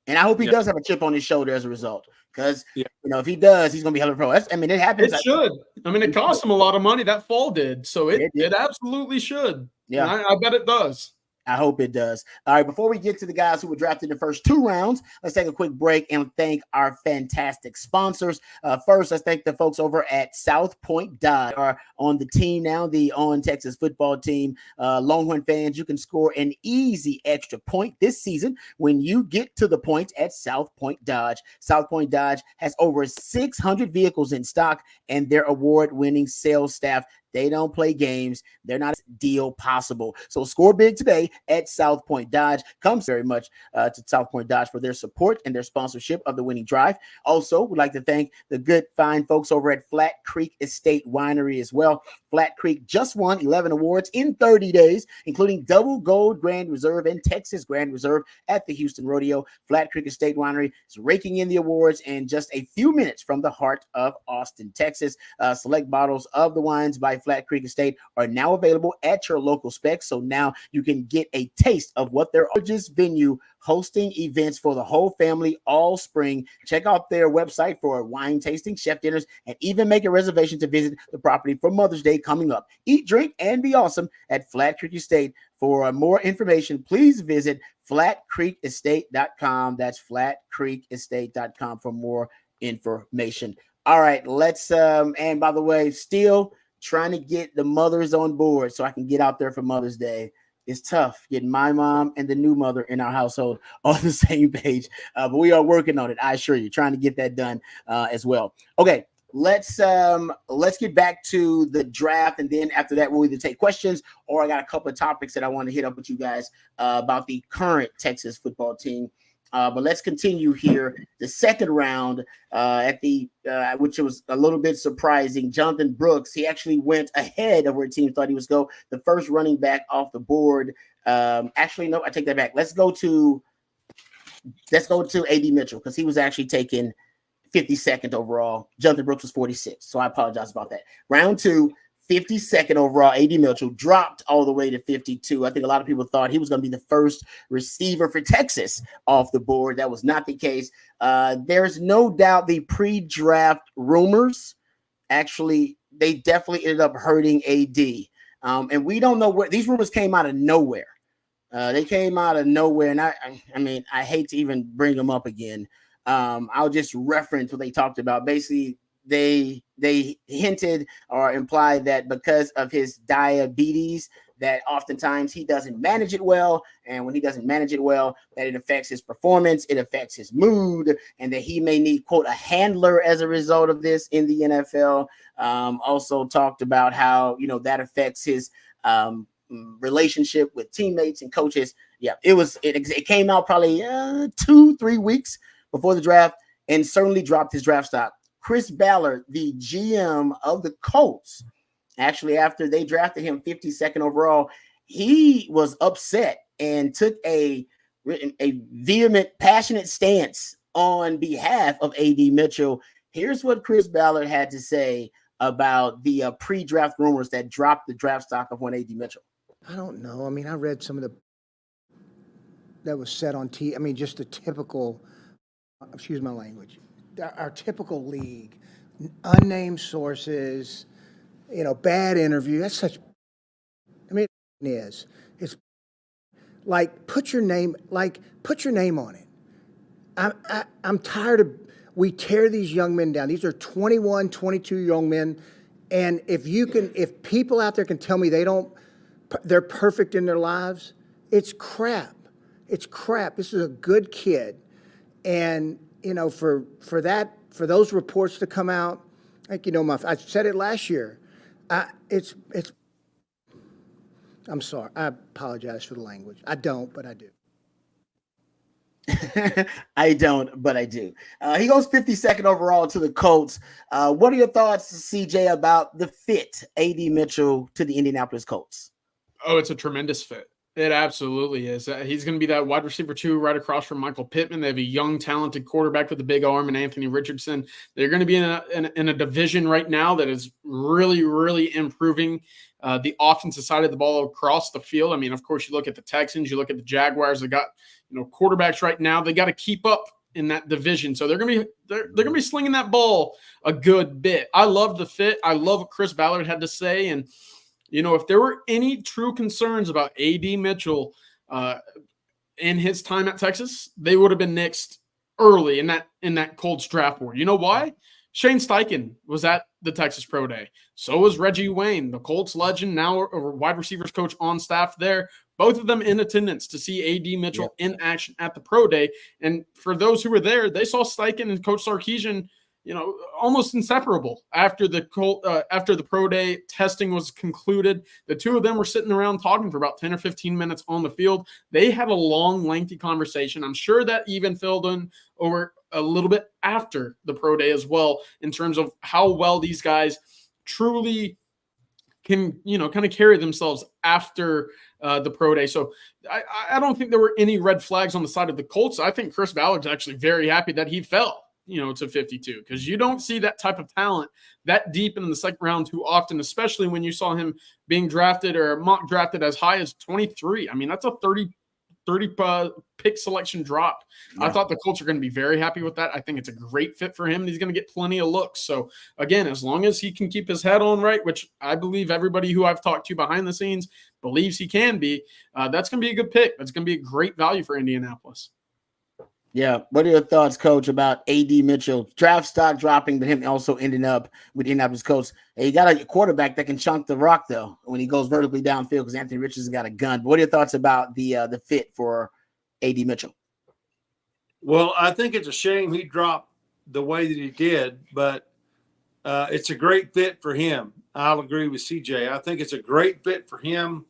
And I hope he does have a chip on his shoulder as a result. Because, if he does, he's going to be a hell of a pro. It happens. It should. It cost him a lot of money. That fall did. So it absolutely should. Yeah. I bet it does. I hope it does. All right, before we get to the guys who were drafted in the first 2 rounds, let's take a quick break and thank our fantastic sponsors. First, let's thank the folks over at South Point Dodge are on the team now, the On Texas football team. Longhorn fans, you can score an easy extra point this season when you get to the point at South Point Dodge. South Point Dodge has over 600 vehicles in stock, and their award-winning sales staff, they don't play games. They're not a deal possible. So score big today at South Point Dodge. Comes very much to South Point Dodge for their support and their sponsorship of the Winning Drive. Also, we'd like to thank the good, fine folks over at Flat Creek Estate Winery as well. Flat Creek just won 11 awards in 30 days, including double gold Grand Reserve and Texas Grand Reserve at the Houston Rodeo. Flat Creek Estate Winery is raking in the awards in just a few minutes from the heart of Austin, Texas. Select bottles of the wines by Flat Creek Estate are now available at your local specs. So now you can get a taste of what their largest venue hosting events for the whole family all spring. Check out their website for wine tasting, chef dinners, and even make a reservation to visit the property for Mother's Day coming up. Eat, drink, and be awesome at Flat Creek Estate. For more information, please visit flatcreekestate.com. That's flatcreekestate.com for more information. All right, let's and by the way, still trying to get the mothers on board so I can get out there for Mother's Day. It's tough getting my mom and the new mother in our household on the same page, but we are working on it. I assure you, trying to get that done as well. Okay, let's get back to the draft, and then after that, we'll either take questions or I got a couple of topics that I want to hit up with you guys about the current Texas football team. But let's continue here. The second round at the which was a little bit surprising. Jonathan Brooks, he actually went ahead of where teams thought he was go. The first running back off the board. Actually, no, I take that back. Let's go to A.D. Mitchell because he was actually taken 52nd overall. Jonathan Brooks was 46, so I apologize about that. Round 2. 52nd overall, A.D. Mitchell dropped all the way to 52. I think a lot of people thought he was going to be the first receiver for Texas off the board. That was not the case. There's no doubt the pre-draft rumors, actually, they definitely ended up hurting A.D. And we don't know where these rumors came out of nowhere. They came out of nowhere. And I mean, I hate to even bring them up again. I'll just reference what they talked about. Basically, they hinted or implied that because of his diabetes, that oftentimes he doesn't manage it well. And when he doesn't manage it well, that it affects his performance, it affects his mood, and that he may need, quote, a handler as a result of this in the NFL. Also talked about how, that affects his relationship with teammates and coaches. Yeah, it came out probably 2-3 weeks before the draft and certainly dropped his draft stock. Chris Ballard, the GM of the Colts, actually, after they drafted him 52nd overall, he was upset and took a vehement, passionate stance on behalf of A.D. Mitchell. Here's what Chris Ballard had to say about the pre-draft rumors that dropped the draft stock of one A.D. Mitchell. I don't know. I mean, I read some of that was said on TV. I mean, just the typical, excuse my language, our typical league, unnamed sources, bad interview. That's such, I mean, it's like, put your name on it. I'm tired of, we tear these young men down. These are 21, 22 young men. And if people out there can tell me they're perfect in their lives, it's crap. It's crap. This is a good kid. And, for those reports to come out, like, I said it last year. I'm sorry. I apologize for the language. I don't, but I do. I don't, but I do. He goes 52nd overall to the Colts. What are your thoughts, CJ, about the fit A.D. Mitchell to the Indianapolis Colts? Oh, it's a tremendous fit. It absolutely is. He's going to be that wide receiver 2 right across from Michael Pittman. They have a young, talented quarterback with a big arm in Anthony Richardson. They're going to be in a division right now that is really, really improving the offensive side of the ball across the field. I mean, of course, you look at the Texans, you look at the Jaguars. They got quarterbacks right now. They got to keep up in that division. So they're going to be slinging that ball a good bit. I love the fit. I love what Chris Ballard had to say. And if there were any true concerns about A.D. Mitchell in his time at Texas, they would have been nixed early in that Colts draft board. You know why? Shane Steichen was at the Texas Pro Day. So was Reggie Wayne, the Colts legend, now a wide receivers coach on staff there. Both of them in attendance to see A.D. Mitchell in action at the Pro Day. And for those who were there, they saw Steichen and Coach Sarkisian, almost inseparable after the Pro Day testing was concluded. The two of them were sitting around talking for about 10 or 15 minutes on the field. They had a long, lengthy conversation. I'm sure that even filled in over a little bit after the Pro Day as well, in terms of how well these guys truly can, kind of carry themselves after the Pro Day. So I don't think there were any red flags on the side of the Colts. I think Chris Ballard's actually very happy that he fell to 52, because you don't see that type of talent that deep in the second round too often, especially when you saw him being drafted or mock drafted as high as 23. I mean, that's a 30 pick selection drop. Yeah. I thought the Colts are going to be very happy with that. I think it's a great fit for him, and he's going to get plenty of looks. So again, as long as he can keep his head on right, which I believe everybody who I've talked to behind the scenes believes he can be, that's going to be a good pick. That's going to be a great value for Indianapolis. Yeah. What are your thoughts, Coach, about A.D. Mitchell? Draft stock dropping, but him also ending up with Indianapolis Colts. Hey, you got a quarterback that can chunk the rock, though, when he goes vertically downfield, because Anthony Richardson's got a gun. But what are your thoughts about the fit for A.D. Mitchell? Well, I think it's a shame he dropped the way that he did, but it's a great fit for him. I'll agree with CJ. I think it's a great fit for him.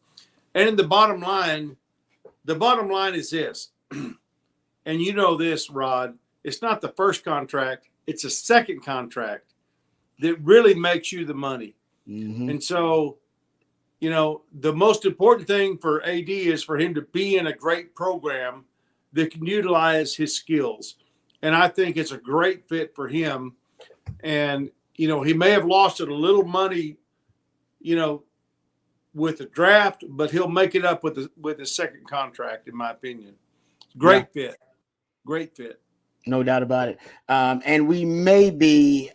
And the bottom line is this. And you know this, Rod, it's not the first contract, it's a second contract that really makes you the money. Mm-hmm. And so, the most important thing for AD is for him to be in a great program that can utilize his skills. And I think it's a great fit for him. And, he may have lost a little money, with the draft, but he'll make it up with his second contract, in my opinion. Great fit. Great fit. No doubt about it. And we may be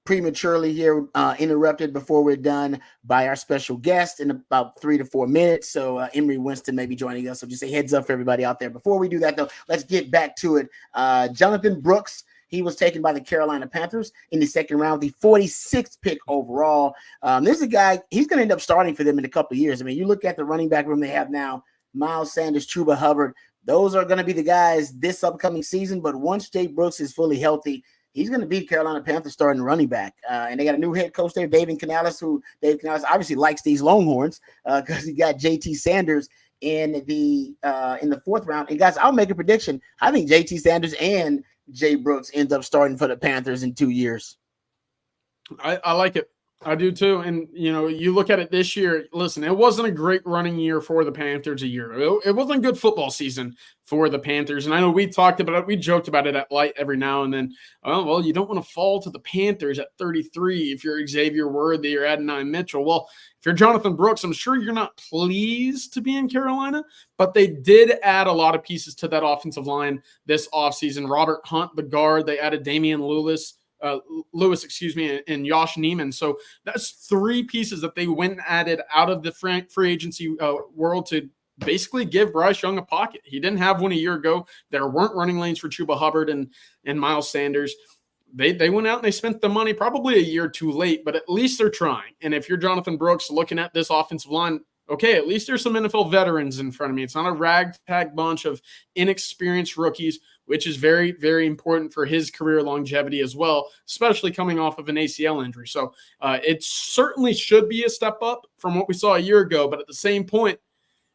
prematurely here interrupted before we're done by our special guest in about 3 to 4 minutes. So Emery Winston may be joining us. So just a heads up for everybody out there. Before we do that, though, let's get back to it. Jonathan Brooks, he was taken by the Carolina Panthers in the second round, the 46th pick overall. This is a guy, he's going to end up starting for them in a couple of years. I mean, you look at the running back room they have now, Miles Sanders, Chuba Hubbard. Those are going to be the guys this upcoming season. But once Jay Brooks is fully healthy, he's going to be Carolina Panthers starting running back. And they got a new head coach there, Dave Canales, who Dave Canales obviously likes these Longhorns because he got JT Sanders in the fourth round. And guys, I'll make a prediction. I think JT Sanders and Jay Brooks ends up starting for the Panthers in 2 years. I like it. I do too. And, you look at it this year, listen, it wasn't a great running year for the Panthers a year. It wasn't a good football season for the Panthers. And I know we talked about it. We joked about it at light every now and then. Oh, well, you don't want to fall to the Panthers at 33 if you're Xavier Worthy or Adonai Mitchell. Well, if you're Jonathan Brooks, I'm sure you're not pleased to be in Carolina, but they did add a lot of pieces to that offensive line this offseason. Robert Hunt, the guard, they added Damian Lewis, and Josh Neiman. So that's 3 pieces that they went and added out of the free agency world to basically give Bryce Young a pocket. He didn't have one a year ago. There weren't running lanes for Chuba Hubbard and Miles Sanders. They went out and they spent the money probably a year too late, but at least they're trying. And if you're Jonathan Brooks looking at this offensive line, okay, at least there's some NFL veterans in front of me. It's not a ragtag bunch of inexperienced rookies, which is very, very important for his career longevity as well, especially coming off of an ACL injury. So it certainly should be a step up from what we saw a year ago. But at the same point,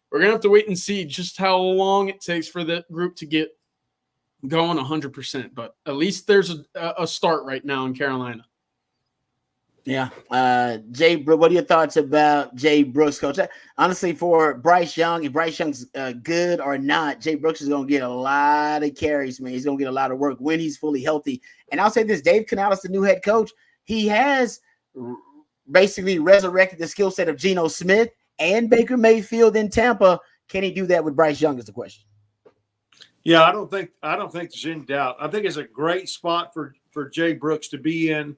we're going to have to wait and see just how long it takes for the group to get going 100%. But at least there's a start right now in Carolina. Yeah. Jay, what are your thoughts about Jay Brooks, Coach? Honestly, for Bryce Young, if Bryce Young's good or not, Jay Brooks is going to get a lot of carries, man. He's going to get a lot of work when he's fully healthy. And I'll say this, Dave Canales, the new head coach, he has basically resurrected the skill set of Geno Smith and Baker Mayfield in Tampa. Can he do that with Bryce Young is the question. Yeah, I don't think there's any doubt. I think it's a great spot for Jay Brooks to be in.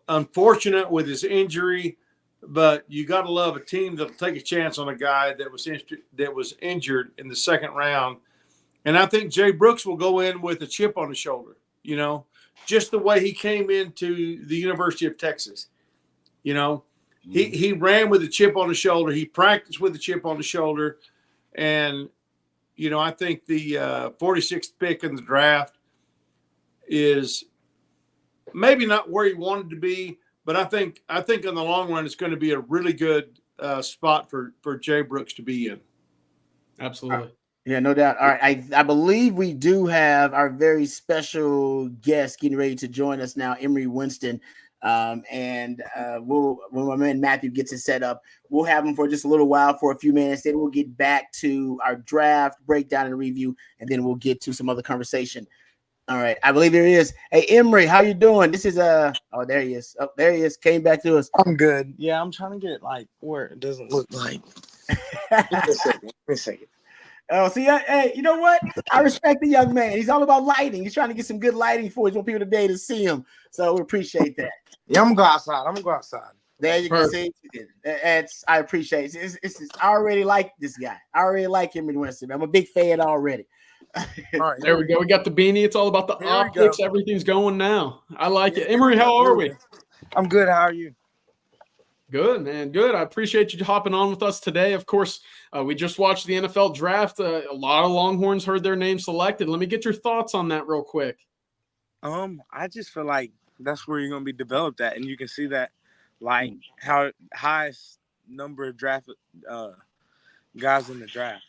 Unfortunate with his injury, but you got to love a team that'll take a chance on a guy that was injured in the second round. And I think Jay Brooks will go in with a chip on his shoulder, just the way he came into the University of Texas. He ran with a chip on his shoulder. He practiced with a chip on his shoulder. And, I think the 46th pick in the draft is maybe not where he wanted to be, but I think in the long run, it's going to be a really good spot for Jay Brooks to be in. Absolutely. Yeah, no doubt. All right. I believe we do have our very special guest getting ready to join us now, Emery Winston. When my man Matthew gets it set up, we'll have him for just a little while, for a few minutes. Then we'll get back to our draft breakdown and review, and then we'll get to some other conversation. All right, I believe there is. Hey, Emory, how you doing? This is oh, there he is. Oh, there he is. Came back to us. I'm good. Yeah, I'm trying to get like where it doesn't look like. Give me a second. Give me a second. Oh, see, hey, you know what? I respect the young man. He's all about lighting. He's trying to get some good lighting for us, want people today to see him. So we appreciate that. Yeah, I'm gonna go outside. I'm gonna go outside. There you go. See, I appreciate it. I already like this guy. I already like him in Winston. I'm a big fan already. All right, There we go. We got the beanie. It's all about the optics. Everything's going now. I like it. Emory, how are we? I'm good. How are you? Good, man. Good. I appreciate you hopping on with us today. Of course, we just watched the NFL draft. A lot of Longhorns heard their name selected. Let me get your thoughts on that real quick. I just feel like that's where you're gonna be developed at, and you can see that, like how highest number of draft guys in the draft.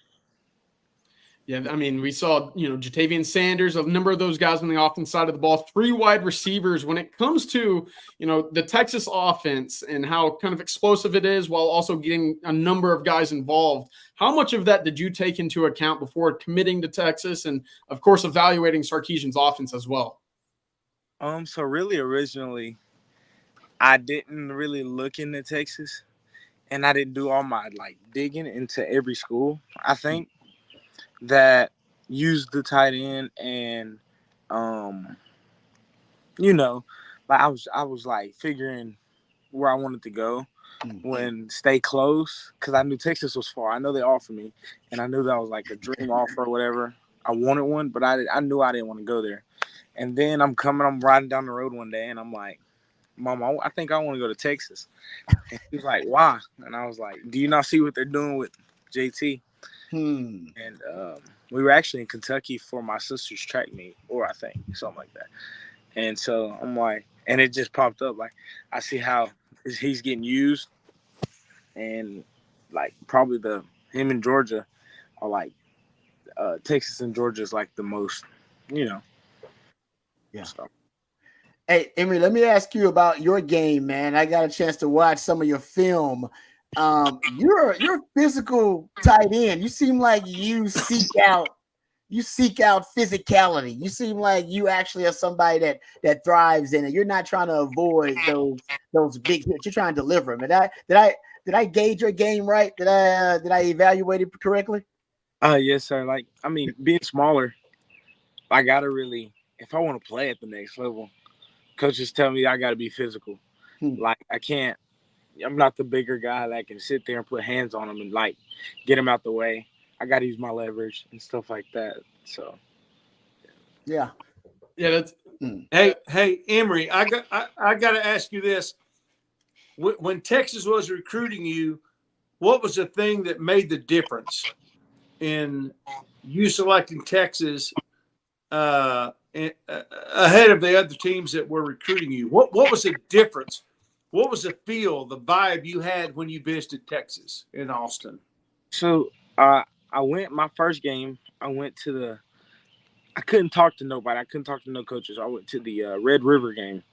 Yeah, I mean, we saw, Jatavian Sanders, a number of those guys on the offense side of the ball, 3 wide receivers. When it comes to, the Texas offense and how kind of explosive it is while also getting a number of guys involved, how much of that did you take into account before committing to Texas and, of course, evaluating Sarkisian's offense as well? So really originally, I didn't really look into Texas, and I didn't do all my, digging into every school. I think that used the tight end and I was figuring where I wanted to go when stay close, because I knew Texas was far. I know they offered me, and I knew that was like a dream offer or whatever. I wanted one, but I knew I didn't want to go there. And then I'm riding down the road one day, and I'm like, Mom, I think I want to go to Texas. And she's like, why? And I was like, do you not see what they're doing with JT? And we were actually in Kentucky for my sister's track meet, or I think something like that. And so I'm like, and it just popped up. Like, I see how he's getting used, and probably him and Georgia are Texas and Georgia is the most, Yeah. So. Hey, Emory, let me ask you about your game, man. I got a chance to watch some of your film. You're a physical tight end. You seem like you seek out physicality. You seem like you actually are somebody that thrives in it. You're not trying to avoid those big hits. You're trying to deliver them. Did I gauge your game right? Did I evaluate it correctly? Yes, sir. Being smaller, I gotta really, if I want to play at the next level, coaches tell me I gotta be physical. I can't. I'm not the bigger guy that can sit there and put hands on him and get him out the way. I got to use my leverage and stuff like that. So, yeah. That's. Hey, Emory, I got to ask you this: when Texas was recruiting you, what was the thing that made the difference in you selecting Texas ahead of the other teams that were recruiting you? What was the difference? What was the feel, the vibe you had when you visited Texas in Austin? So I went my first game. I went to I couldn't talk to nobody. I couldn't talk to no coaches. I went to the Red River game.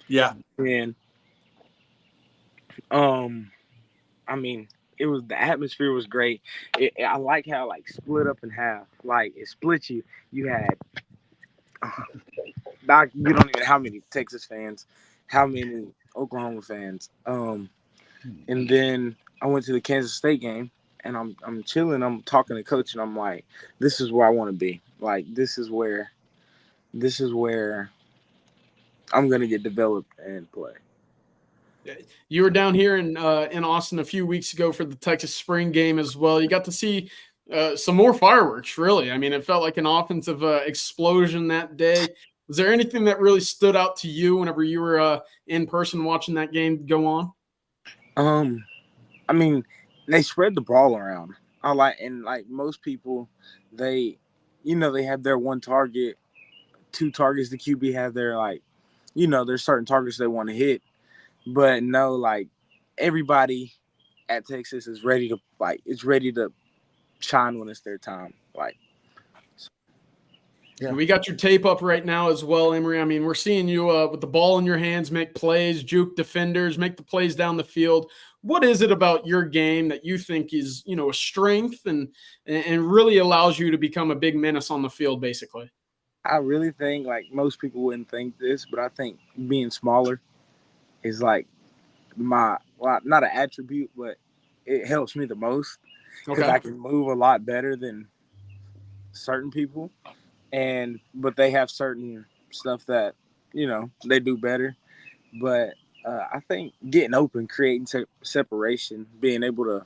Yeah. And it was, the atmosphere was great. I like how split up in half. It split you. You had you don't even know how many Texas fans, how many Oklahoma fans. And then I went to the Kansas State game, and I'm chilling. I'm talking to coach, and I'm like, this is where I want to be. This is where I'm gonna get developed and play. You were down here in Austin a few weeks ago for the Texas spring game as well. You got to see some more fireworks, really. I mean, it felt like an offensive explosion that day. Was there anything that really stood out to you whenever you were in person watching that game go on? They spread the ball around. Most people, they have their one target, 2 targets. The QB have their there's certain targets they want to hit. But no, everybody at Texas is ready to it's ready to shine when it's their time. Yeah. We got your tape up right now as well, Emory. I mean, we're seeing you with the ball in your hands, make plays, juke defenders, make the plays down the field. What is it about your game that you think is, a strength and really allows you to become a big menace on the field, basically? I really think like most people wouldn't think this, but I think being smaller is like not an attribute, but it helps me the most because Okay. I can move a lot better than certain people, but they have certain stuff that they do better. But I think getting open, creating separation, being able to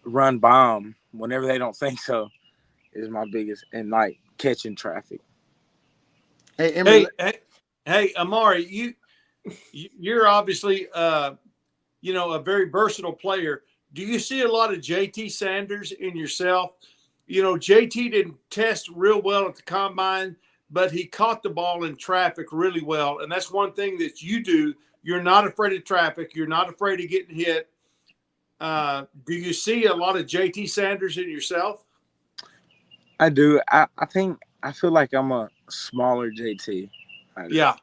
run bomb whenever they don't think so is my biggest, and like catching traffic. Hey, Emory, Hey, Amari, you're obviously a very versatile player. Do you see a lot of JT Sanders in yourself? JT didn't test real well at the combine, but he caught the ball in traffic really well. And that's one thing that you do. You're not afraid of traffic. You're not afraid of getting hit. Do you see a lot of JT Sanders in yourself? I do. I feel like I'm a smaller JT. Yeah.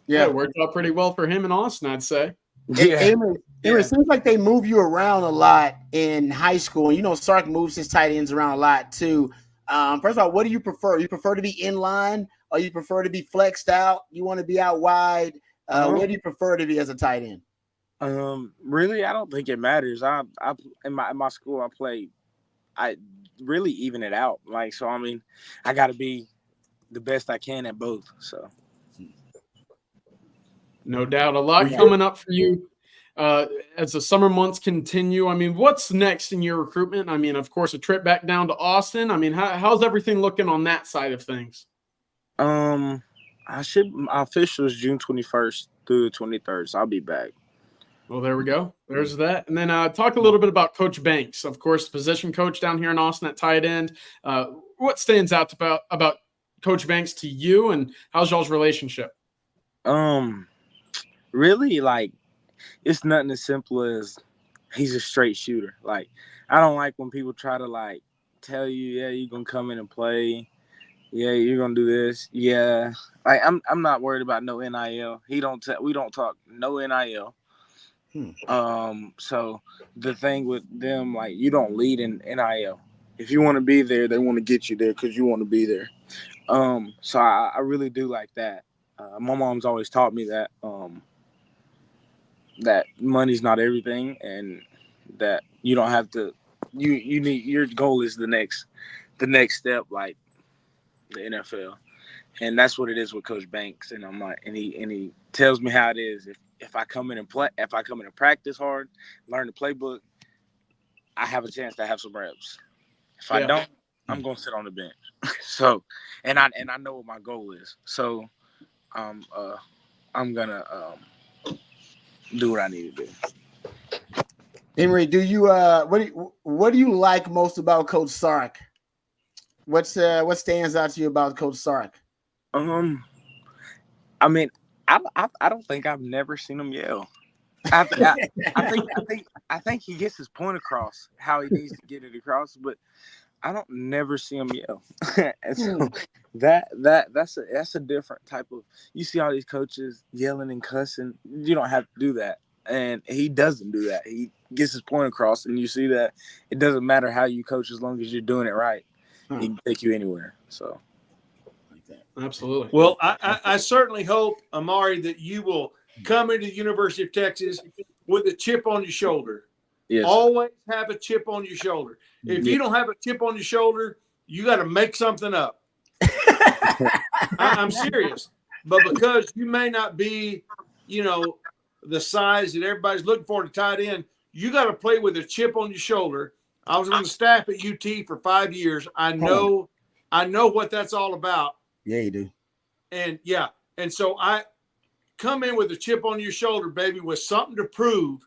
Yeah, it worked out pretty well for him in Austin, I'd say. Yeah. It seems like they move you around a lot in high school. And Sark moves his tight ends around a lot too. First of all, what do you prefer? You prefer to be in line, or you prefer to be flexed out? You want to be out wide? Where do you prefer to be as a tight end? Really, I don't think it matters. I in my school I really even it out. Like, so I mean, I got to be the best I can at both. So no doubt, a lot coming up for you as the summer months continue. I mean, what's next in your recruitment? I mean, of course, a trip back down to Austin. I mean, how's everything looking on that side of things? my official is June 21st through the 23rd, so I'll be back. Well, there we go. There's that. And then talk a little bit about Coach Banks, of course, position coach down here in Austin at tight end. What stands out about Coach Banks to you, and how's y'all's relationship? Really, like, it's nothing as simple as he's a straight shooter. Like, I don't like when people try to like tell you, yeah, you're gonna come in and play. Yeah, you're gonna do this. Yeah, like I'm not worried about no NIL. We don't talk no NIL. So the thing with them, like, you don't lead in NIL. If you want to be there, they want to get you there because you want to be there. So I really do like that. My mom's always taught me that that money's not everything, and that you don't have to. You need, your goal is the next step, like the NFL, and that's what it is with Coach Banks. And I'm like, and he tells me how it is. If I come in and play, if I come in and practice hard, learn the playbook, I have a chance to have some reps. If I don't, I'm gonna sit on the bench. So, and I know what my goal is. So, I'm gonna do what I need to do. Emory, do you what do you like most about Coach Sark? What stands out to you about Coach Sark? I mean, I don't think I've never seen him yell. I think he gets his point across how he needs to get it across, but I don't never see him yell. And so that's a different type of. You see all these coaches yelling and cussing. You don't have to do that, and he doesn't do that. He gets his point across, and you see that it doesn't matter how you coach as long as you're doing it right. He can take you anywhere. So. Absolutely. Well, I certainly hope, Amari, that you will come into the University of Texas with a chip on your shoulder. Yes. Always have a chip on your shoulder. If you don't have a chip on your shoulder, you got to make something up. I'm serious. But because you may not be, the size that everybody's looking for to tight end, you got to play with a chip on your shoulder. I was on the staff at UT for 5 years. I know what that's all about. Yeah, you do. And so I come in with a chip on your shoulder, baby, with something to prove.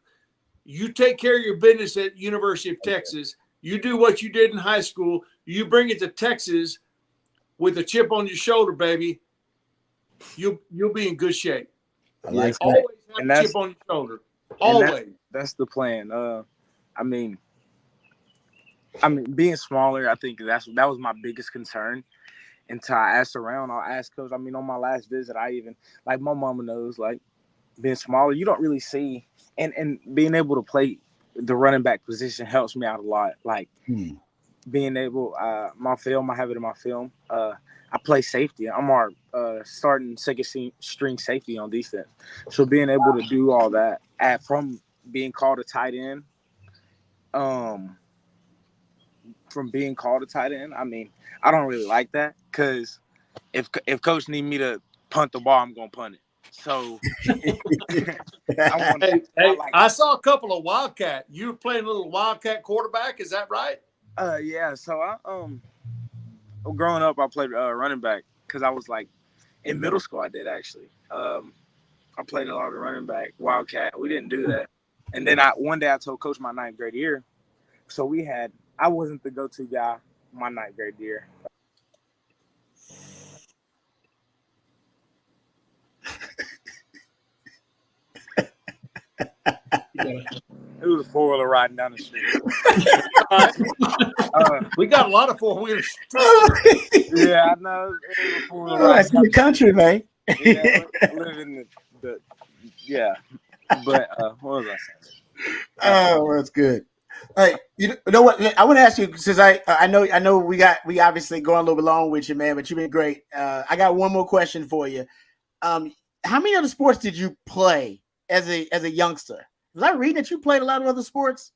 You take care of your business at University of Texas. You do what you did in high school. You bring it to Texas with a chip on your shoulder, baby. You'll be in good shape. I like that. Always have a chip on your shoulder. Always. That's the plan. I mean, being smaller, I think that was my biggest concern. Until I asked around, I'll ask Coach. I mean, on my last visit, I even, like, my mama knows, like, being smaller, you don't really see, and being able to play the running back position helps me out a lot. Like, being able, my film, I have it in my film. I play safety. I'm our starting second string safety on defense. So being able to do all that from being called a tight end, I mean, I don't really like that because if coach need me to punt the ball, I'm gonna punt it. So I saw a couple of Wildcat. You were playing a little Wildcat quarterback. Is that right? Yeah. So growing up, I played running back because I was like in middle school. I did actually. I played a lot of running back, Wildcat. We didn't do that. And then one day I told coach my 9th grade year. So I wasn't the go-to guy my 9th grade year. It was a 4-wheeler riding down the street. We got a lot of 4-wheelers. Yeah, I know. It was a 4-wheeler That's in the country, man. Yeah, live in the yeah. But what was I saying? Oh, that's good. Hey, you know what? I want to ask you, since I know we obviously going a little bit long with you, man, but you've been great. I got one more question for you. How many other sports did you play as a youngster? Was I reading that you played a lot of other sports?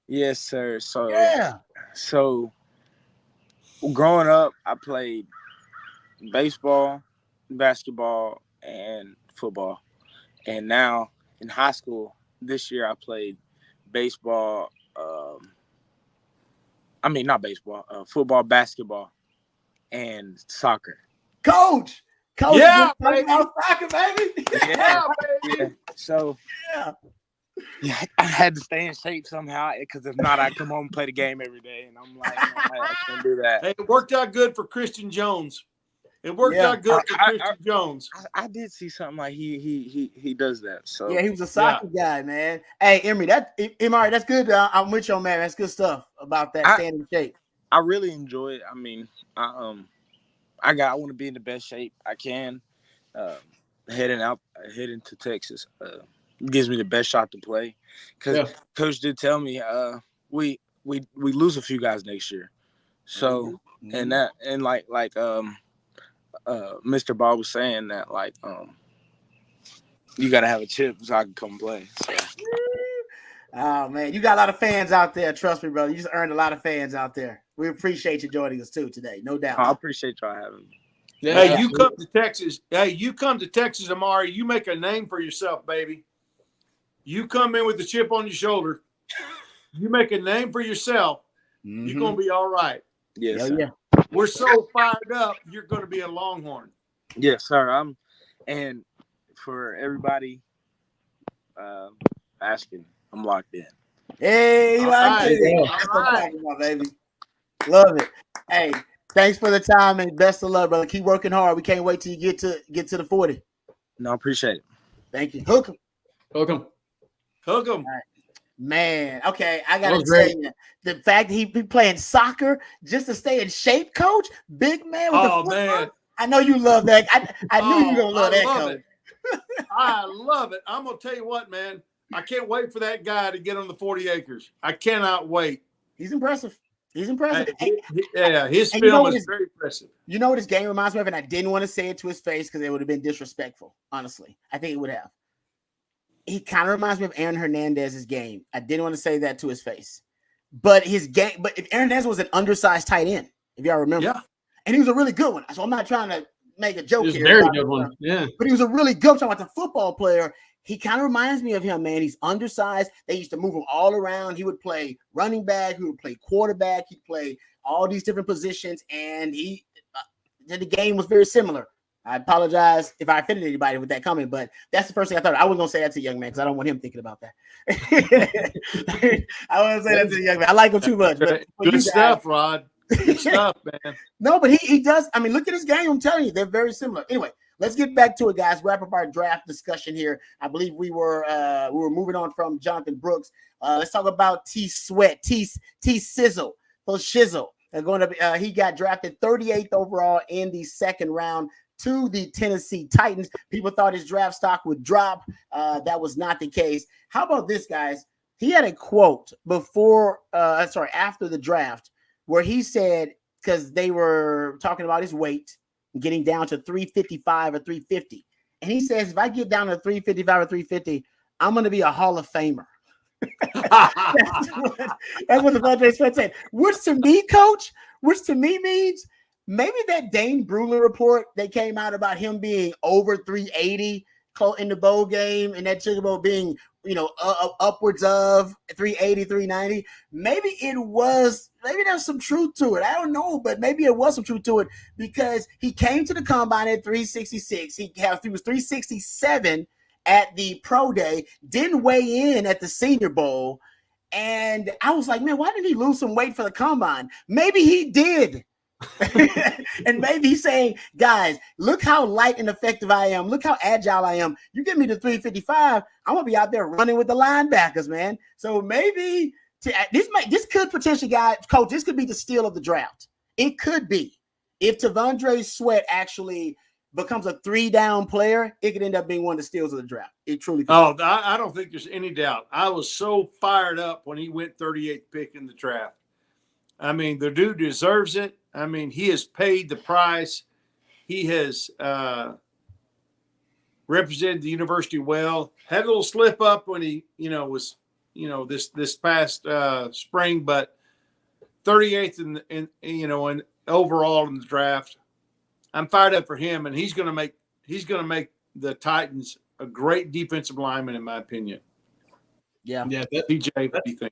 Yes, sir. So Yeah. So growing up, I played baseball, basketball, and football. And now in high school, this year I played baseball. Not baseball, football, basketball, and soccer. Coach, yeah, baby. Soccer, baby. Yeah, baby. Yeah. So yeah, I had to stay in shape somehow because if not, I'd come home and play the game every day. And I'm like, I can't do that. Hey, it worked out good for Christian Jones. It worked out good for Christian Jones. I did see something like he does that. So yeah, he was a soccer guy, man. Hey, Amari, that's good. I'm with you, man. That's good stuff about that staying in shape. I really enjoy it. I mean, I want to be in the best shape I can. Heading to Texas gives me the best shot to play. Because Coach did tell me we lose a few guys next year. So and like Mr. Bob was saying that you got to have a chip so I can come play. So. Oh man, you got a lot of fans out there. Trust me, brother. You just earned a lot of fans out there. We appreciate you joining us too today, no doubt. I appreciate y'all having me. Yeah, hey, you come to Texas. Hey, you come to Texas, Amari. You make a name for yourself, baby. You come in with the chip on your shoulder. You make a name for yourself. Mm-hmm. You're gonna be all right. Yes, yeah. We're so fired up. You're gonna be a Longhorn. Yes, sir. And for everybody asking, I'm locked in. Hey, locked in. That's what I'm talking about, baby. Love it. Hey. Thanks for the time and best of luck, brother. Keep working hard. We can't wait till you get to the 40. No, I appreciate it. Thank you. Hook 'em. Right. Man, okay. I gotta tell you, the fact that he be playing soccer just to stay in shape, coach. Big man with the football. Man. I know you love that. I knew you were gonna love that, coach. I love it. I'm gonna tell you what, man. I can't wait for that guy to get on the 40 acres. I cannot wait. He's impressive. His film is very impressive. You know what his game reminds me of, and I didn't want to say it to his face because it would have been disrespectful. Honestly, I think it would have. He kind of reminds me of Aaron Hernandez's game. I didn't want to say that to his face, but his game. But if Aaron Hernandez was an undersized tight end, if y'all remember, and he was a really good one. So I'm not trying to make a joke here. Very good one, yeah. But he was a really good one. Talking about the football player. He kind of reminds me of him, man. He's undersized. They used to move him all around. He would play running back. He would play quarterback. He'd play all these different positions, and the game was very similar. I apologize if I offended anybody with that comment, but that's the first thing I thought. I was going to say that to the young man because I don't want him thinking about that. I want to say that to the young man. I like him too much. But good stuff, Rod. Good stuff, man. No, but he does. I mean, look at his game. I'm telling you, they're very similar. Anyway, let's get back to it, guys. Wrap up our draft discussion here. I believe we were moving on from Jonathan Brooks. Let's talk about T Sizzle. So Shizzle. He got drafted 38th overall in the second round to the Tennessee Titans. People thought his draft stock would drop. That was not the case. How about this, guys? He had a quote after the draft where he said, because they were talking about his weight, getting down to 355 or 350. And he says, if I get down to 355 or 350, I'm going to be a Hall of Famer. That's what the Padres Sweat said. Which to me, coach, which to me means maybe that Dane Brugler report that came out about him being over 380 in the bowl game and that Sugar Bowl being, upwards of 380, 390. Maybe there's some truth to it. I don't know, but maybe it was some truth to it because he came to the combine at 366. He was 367 at the pro day, didn't weigh in at the Senior Bowl. And I was like, man, why didn't he lose some weight for the combine? Maybe he did. And maybe he's saying, guys, look how light and effective I am. Look how agile I am. You get me to 355, I'm going to be out there running with the linebackers, man. So maybe this could potentially, coach, this could be the steal of the draft. It could be. If T'Vondre Sweat actually becomes a 3-down player, it could end up being one of the steals of the draft. It truly could. Oh, I don't think there's any doubt. I was so fired up when he went 38th pick in the draft. I mean, the dude deserves it. I mean, he has paid the price. He has represented the university well. Had a little slip up when he, was, this past spring, but 38th in overall in the draft. I'm fired up for him, and he's going to make the Titans a great defensive lineman, in my opinion. Yeah. DJ, what do you think?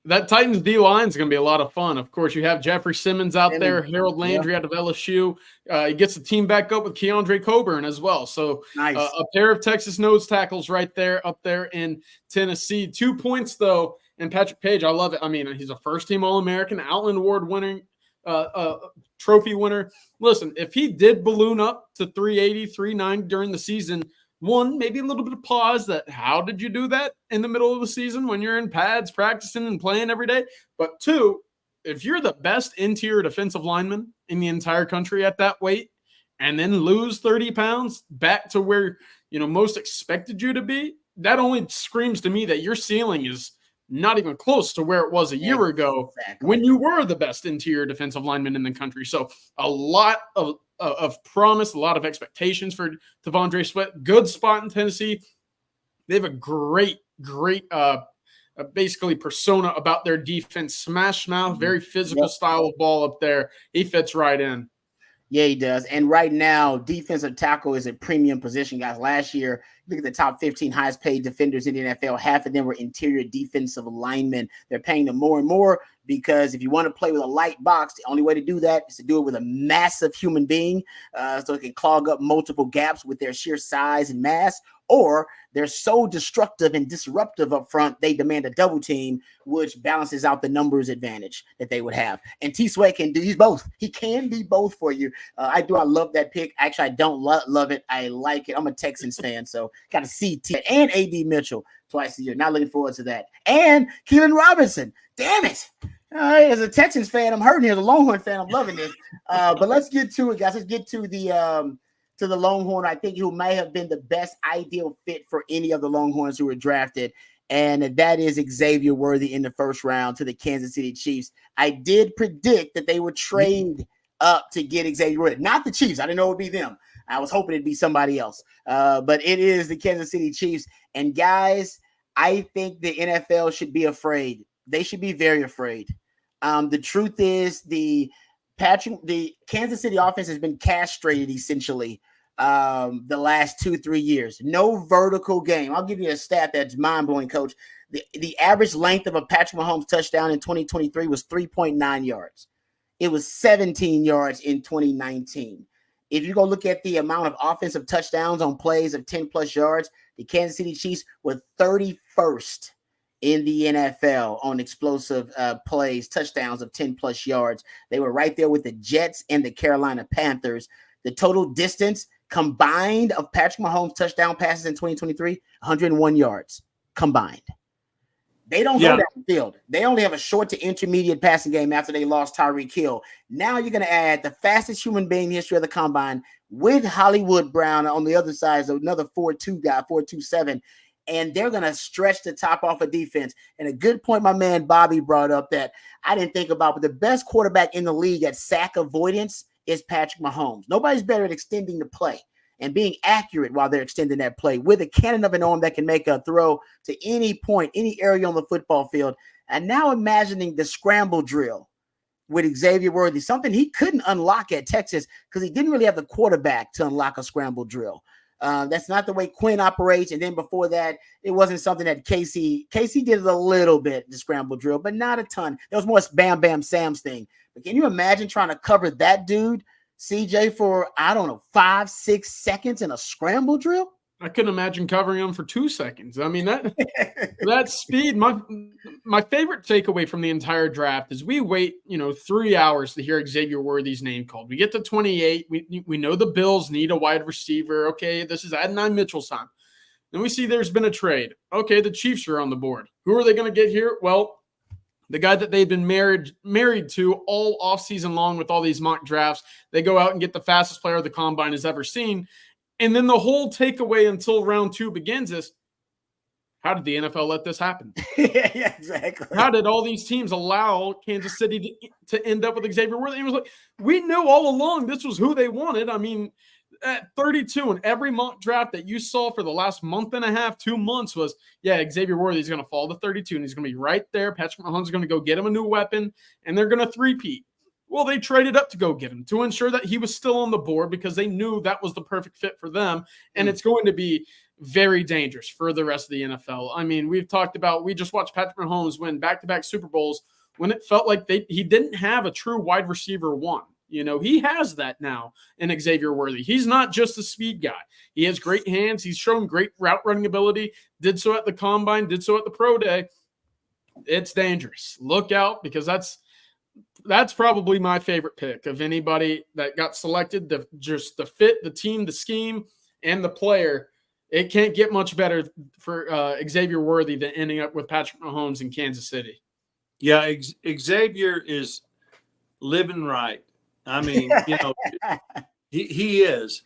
That Titans D line is going to be a lot of fun. Of course, you have Jeffrey Simmons out there, Harold Landry out of LSU. He gets the team back up with Keandre Coburn as well. So nice. A pair of Texas nose tackles right there, up there in Tennessee. 2 points, though, and Patrick Page, I love it. I mean, he's a first-team All-American, Outland Award winning trophy winner. Listen, if he did balloon up to 380, 390 during the season, one, maybe a little bit of pause that how did you do that in the middle of the season when you're in pads practicing and playing every day? But two, if you're the best interior defensive lineman in the entire country at that weight and then lose 30 pounds back to where, most expected you to be, that only screams to me that your ceiling is not even close to where it was a year ago when you were the best interior defensive lineman in the country. So a lot of promise, a lot of expectations for T'Vondre Sweat. Good spot in Tennessee. They have a great basically persona about their defense. Smash mouth, very physical style of ball up there. He fits right in. Yeah, he does. And right now, defensive tackle is a premium position, guys. Last year, look at the top 15 highest paid defenders in the NFL. Half of them were interior defensive linemen. They're paying them more and more because if you want to play with a light box, the only way to do that is to do it with a massive human being so it can clog up multiple gaps with their sheer size and mass, or they're so destructive and disruptive up front, they demand a double team, which balances out the numbers advantage that they would have. And T-Sweat can do, he's both. He can be both for you. I love that pick. Actually, I don't love it. I like it. I'm a Texans fan, so got to see T and A.D. Mitchell twice a year. Not looking forward to that. And Keenan Robinson. Damn it. As a Texans fan, I'm hurting here. As a Longhorn fan, I'm loving this. But let's get to it, guys. Let's get to the Longhorn, I think, who may have been the best ideal fit for any of the Longhorns who were drafted, and that is Xavier Worthy in the first round to the Kansas City Chiefs. I did predict that they would trade up to get Xavier Worthy, not the Chiefs. I didn't know it would be them. I was hoping it'd be somebody else, but it is the Kansas City Chiefs. And guys, I think the NFL should be afraid. They should be very afraid. The truth is the Kansas City offense has been castrated essentially the last 2-3 years. No vertical game. I'll give you a stat that's mind-blowing, Coach. The average length of a Patrick Mahomes touchdown in 2023 was 3.9 yards. It was 17 yards in 2019. If you go look at the amount of offensive touchdowns on plays of 10-plus yards, the Kansas City Chiefs were 31st in the NFL on explosive plays, touchdowns of 10-plus yards. They were right there with the Jets and the Carolina Panthers. The total distance combined of Patrick Mahomes touchdown passes in 2023, 101 yards combined. They don't go downfield. They only have a short to intermediate passing game after they lost Tyreek Hill. Now you're going to add the fastest human being in the history of the combine with Hollywood Brown on the other side, so another 4.2 guy, 4.27. and they're going to stretch the top off of defense. And a good point my man Bobby brought up that I didn't think about, but the best quarterback in the league at sack avoidance is Patrick Mahomes. Nobody's better at extending the play and being accurate while they're extending that play with a cannon of an arm that can make a throw to any point, any area on the football field. And now imagining the scramble drill with Xavier Worthy, something he couldn't unlock at Texas because he didn't really have the quarterback to unlock a scramble drill. That's not the way Quinn operates. And then before that, it wasn't something that Casey did it a little bit, the scramble drill, but not a ton. It was more Bam Bam Sam's thing. But can you imagine trying to cover that dude, CJ, for, 5-6 seconds in a scramble drill? I couldn't imagine covering him for 2 seconds. I mean, that speed. My favorite takeaway from the entire draft is we wait, 3 hours to hear Xavier Worthy's name called. We get to 28. We know the Bills need a wide receiver. Okay, this is Adonai Mitchell's time. Then we see there's been a trade. Okay, the Chiefs are on the board. Who are they going to get here? Well, the guy that they've been married to all offseason long with all these mock drafts. They go out and get the fastest player the combine has ever seen. And then the whole takeaway until round 2 begins is, how did the NFL let this happen? Yeah, exactly. How did all these teams allow Kansas City to end up with Xavier Worthy? It was like, we knew all along this was who they wanted. I mean, at 32, and every mock draft that you saw for the last month and a half, 2 months was, Xavier Worthy is going to fall to 32, and he's going to be right there. Patrick Mahomes is going to go get him a new weapon, and they're going to three-peat. Well, they traded up to go get him to ensure that he was still on the board because they knew that was the perfect fit for them. And it's going to be very dangerous for the rest of the NFL. I mean, we just watched Patrick Mahomes win back-to-back Super Bowls when it felt like he didn't have a true wide receiver one. He has that now in Xavier Worthy. He's not just a speed guy. He has great hands. He's shown great route running ability, did so at the combine, did so at the pro day. It's dangerous. Look out, because that's probably my favorite pick of anybody that got selected. Just the fit, the team, the scheme, and the player. It can't get much better for Xavier Worthy than ending up with Patrick Mahomes in Kansas City. Yeah, Xavier is living right. I mean, he is.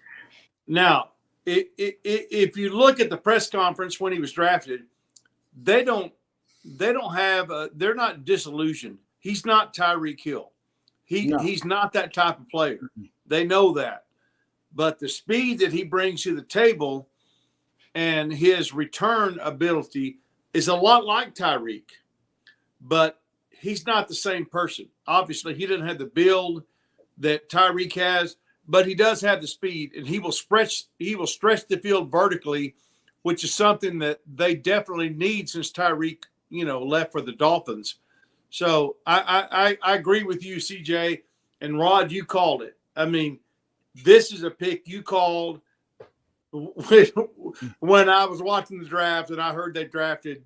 Now, if you look at the press conference when he was drafted, they're not disillusioned. He's not Tyreek Hill. He's not that type of player. They know that. But the speed that he brings to the table and his return ability is a lot like Tyreek. But he's not the same person. Obviously, he doesn't have the build that Tyreek has, but he does have the speed, and he will stretch the field vertically, which is something that they definitely need since Tyreek, left for the Dolphins. So I agree with you, CJ, and Rod, you called it. I mean, this is a pick you called when I was watching the draft and I heard they drafted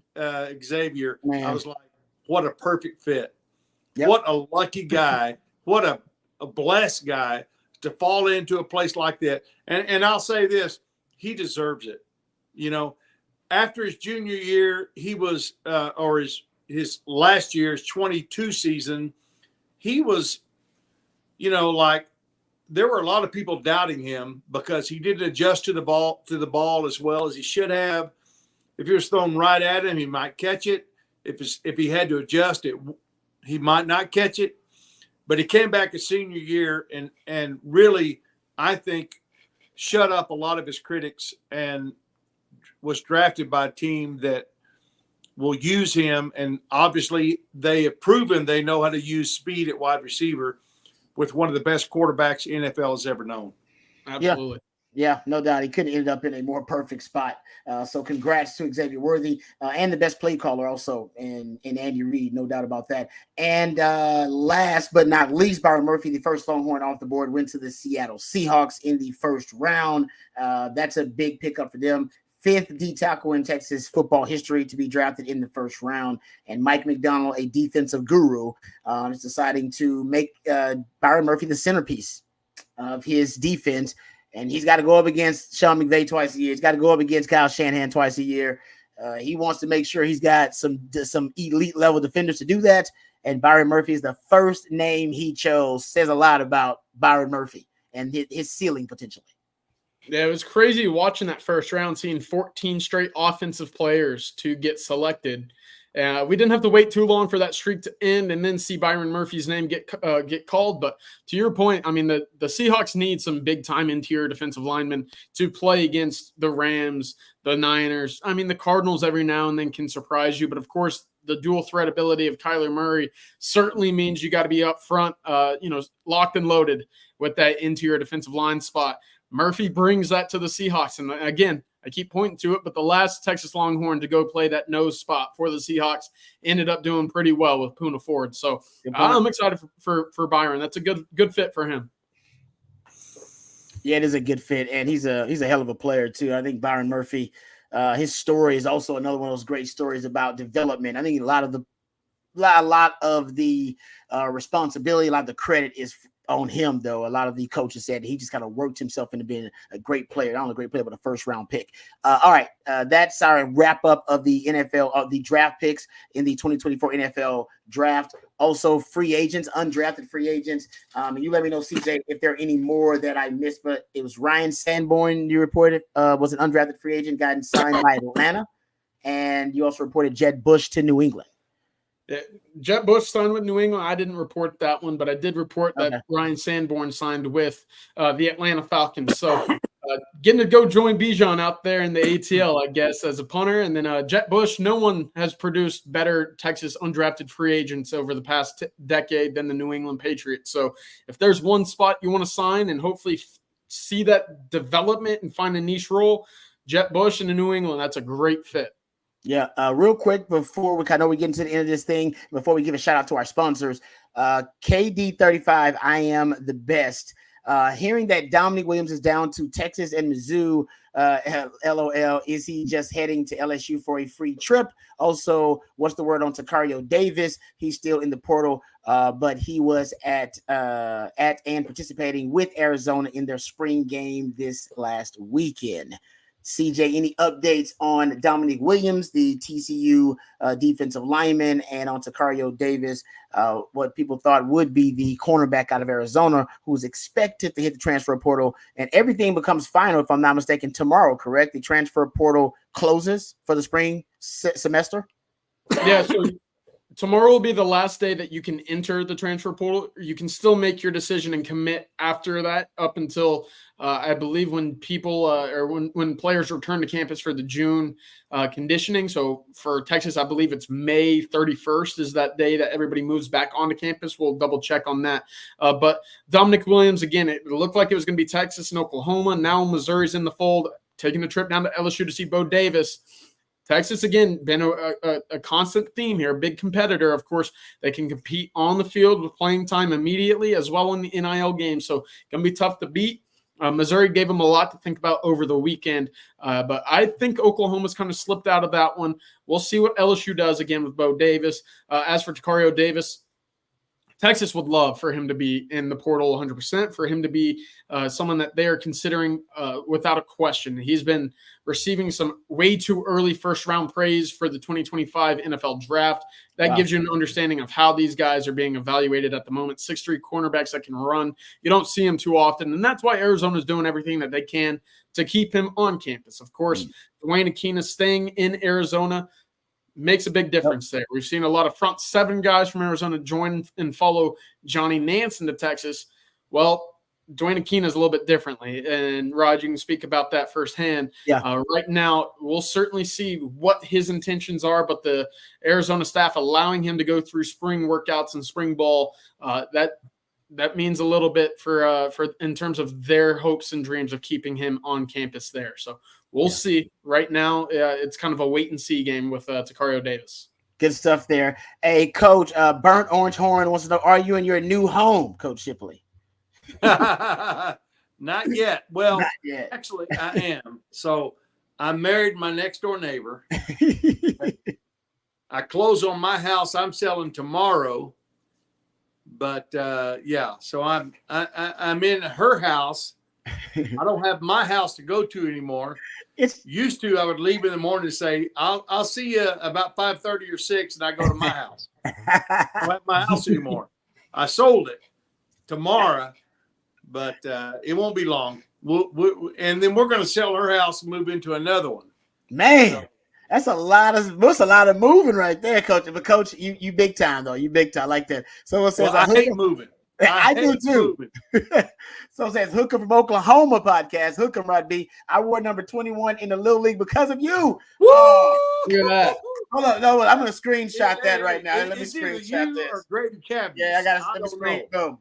Xavier. Man. I was like, what a perfect fit. Yep. What a lucky guy. What a blessed guy to fall into a place like that. And I'll say this, he deserves it. After his junior year, he was his last year's 22 season, he was, there were a lot of people doubting him because he didn't adjust to the ball as well as he should have. If it was thrown right at him, he might catch it. If he had to adjust it, he might not catch it. But he came back his senior year and really, I think, shut up a lot of his critics and was drafted by a team that will use him. And obviously they have proven they know how to use speed at wide receiver with one of the best quarterbacks the NFL has ever known. Absolutely. Yeah, no doubt. He couldn't end up in a more perfect spot. So congrats to Xavier Worthy and the best play caller also in Andy Reid, no doubt about that. And last but not least, Byron Murphy, the first Longhorn off the board, went to the Seattle Seahawks in the first round. That's a big pickup for them. 5th D tackle in Texas football history to be drafted in the first round. And Mike McDonald, a defensive guru, is deciding to make Byron Murphy the centerpiece of his defense. And he's got to go up against Sean McVay twice a year. He's got to go up against Kyle Shanahan twice a year. He wants to make sure he's got some elite level defenders to do that. And Byron Murphy is the first name he chose. Says a lot about Byron Murphy and his ceiling potentially. Yeah, it was crazy watching that first round, seeing 14 straight offensive players to get selected. We didn't have to wait too long for that streak to end and then see Byron Murphy's name get called. But to your point, I mean, the Seahawks need some big-time interior defensive linemen to play against the Rams, the Niners. I mean, the Cardinals every now and then can surprise you. But, of course, the dual threat ability of Kyler Murray certainly means you got to be up front, locked and loaded with that interior defensive line spot. Murphy brings that to the Seahawks. And, again, I keep pointing to it, but the last Texas Longhorn to go play that nose spot for the Seahawks ended up doing pretty well with Poona Ford. So I'm excited for Byron. That's a good fit for him. Yeah, it is a good fit, and he's a hell of a player too. I think Byron Murphy, his story is also another one of those great stories about development. I think a lot of the responsibility, a lot of the credit is on him, though. A lot of the coaches said he just kind of worked himself into being a great player, not only a great player, but a first-round pick. All right, that's our wrap-up of the NFL, of the draft picks in the 2024 NFL draft. Also, free agents, undrafted free agents. You let me know, CJ, if there are any more that I missed, but it was Ryan Sanborn, you reported, was an undrafted free agent, gotten signed by Atlanta, and you also reported Jed Bush to New England. Jet Bush signed with New England. I didn't report that one, but I did report that Ryan Sanborn signed with the Atlanta Falcons. So getting to go join Bijan out there in the ATL, I guess, as a punter. And then Jet Bush, no one has produced better Texas undrafted free agents over the past decade than the New England Patriots. So if there's one spot you want to sign and hopefully see that development and find a niche role, Jet Bush in the New England, that's a great fit. Yeah, real quick before we kind of get into the end of this thing, before we give a shout out to our sponsors, KD35, I am the best. Hearing that Dominic Williams is down to Texas and Mizzou, LOL, is he just heading to LSU for a free trip? Also, what's the word on Takario Davis? He's still in the portal, but he was at and participating with Arizona in their spring game this last weekend. CJ, any updates on Dominic Williams, the TCU defensive lineman, and on Takario Davis, what people thought would be the cornerback out of Arizona, who's expected to hit the transfer portal, and everything becomes final, if I'm not mistaken, tomorrow, correct? The transfer portal closes for the spring semester? Yeah, so tomorrow will be the last day that you can enter the transfer portal. You can still make your decision and commit after that up until I believe when people or when players return to campus for the June conditioning. So for Texas, I believe it's May 31st is that day that everybody moves back onto campus. We'll double check on that. But Dominic Williams, again, it looked like it was going to be Texas and Oklahoma. Now Missouri's in the fold, taking a trip down to LSU to see Bo Davis. Texas, again, been a constant theme here, a big competitor. Of course, they can compete on the field with playing time immediately as well in the NIL game. So going to be tough to beat. Missouri gave them a lot to think about over the weekend. But I think Oklahoma's kind of slipped out of that one. We'll see what LSU does again with Bo Davis. As for Takario Davis, Texas would love for him to be in the portal 100%, for him to be someone that they are considering without a question. He's been receiving some way too early first-round praise for the 2025 NFL draft. That gives you an understanding of how these guys are being evaluated at the moment. 6'3" cornerbacks that can run. You don't see them too often, and that's why Arizona's doing everything that they can to keep him on campus. Of course, Dwayne Akina staying in Arizona makes a big difference there. We've seen a lot of front seven guys from Arizona join and follow Johnny Nance into Texas. Well, Dwayne Akina is a little bit differently, and Rod, you can speak about that firsthand. Yeah. Right now, we'll certainly see what his intentions are, but the Arizona staff allowing him to go through spring workouts and spring ball, that means a little bit for in terms of their hopes and dreams of keeping him on campus there. So we'll see. Right now, it's kind of a wait and see game with Takario Davis. Good stuff there. Hey, Coach, Burnt Orange Horn wants to know, are you in your new home, Coach Shipley? Not yet. Well, Not yet. Actually, I am. So I married my next door neighbor. I close on my house I'm selling tomorrow. But so I'm in her house. I don't have my house to go to anymore. It's used to. I would leave in the morning and say, "I'll see you about 5:30 or 6," and I go to my house. I don't have my house anymore. I sold it tomorrow, but it won't be long. and then we're going to sell her house and move into another one. Man, that's a lot of moving right there, Coach. But Coach, you big time though. You big time like that. Someone says I hate moving. I do too. So it says Hookem from Oklahoma podcast. Hookem Rod B. I wore number 21 in the Little League because of you. Woo! Look at that. Hold on, no, I'm gonna screenshot that right now. Let me screenshot this. Or Grady Cabinets. Yeah, I got to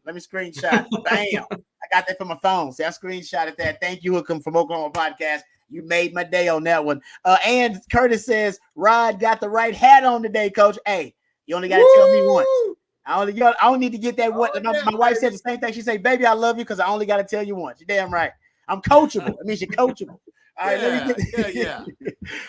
Let me screenshot. Bam! I got that from my phone. See, I screenshotted that. Thank you, Hookem from Oklahoma podcast. You made my day on that one. And Curtis says Rod got the right hat on today, Coach. Hey, you only got to tell me once. I don't need to get that one. My wife said the same thing. She said, "Baby, I love you because I only got to tell you once." You're damn right. I'm coachable. It means you're coachable. All right, yeah.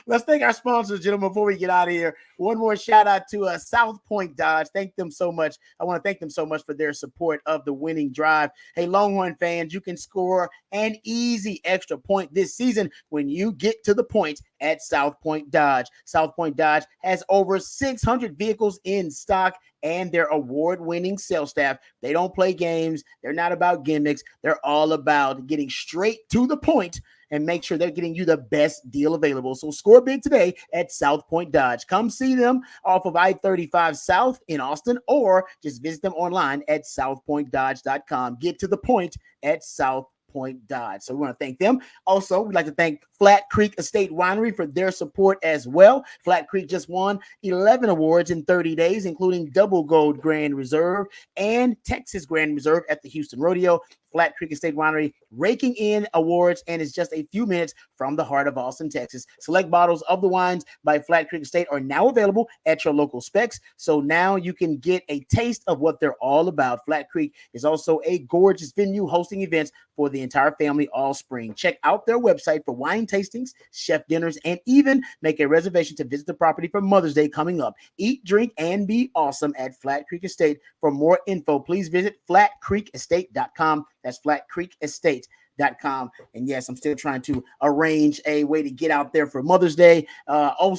Let's thank our sponsors, gentlemen, before we get out of here. One more shout out to South Point Dodge. Thank them so much. I want to thank them so much for their support of the winning drive. Hey, Longhorn fans, you can score an easy extra point this season when you get to the point at South Point Dodge. South Point Dodge has over 600 vehicles in stock and their award-winning sales staff. They don't play games. They're not about gimmicks. They're all about getting straight to the point and make sure they're getting you the best deal available. So score big today at South Point Dodge. Come see them off of I-35 South in Austin, or just visit them online at southpointdodge.com. Get to the point at South Point Dodge. So we want to thank them. Also, we'd like to thank Flat Creek Estate Winery for their support as well. Flat Creek just won 11 awards in 30 days, including Double Gold Grand Reserve and Texas Grand Reserve at the Houston Rodeo. Flat Creek Estate Winery raking in awards, and is just a few minutes from the heart of Austin, Texas. Select bottles of the wines by Flat Creek Estate are now available at your local specs. So now you can get a taste of what they're all about. Flat Creek is also a gorgeous venue hosting events for the entire family all spring. Check out their website for wine tastings, chef dinners, and even make a reservation to visit the property for Mother's Day coming up. Eat, drink, and be awesome at Flat Creek Estate. For more info, please visit flatcreekestate.com. That's flatcreekestate.com. And yes, I'm still trying to arrange a way to get out there for Mother's Day. I'm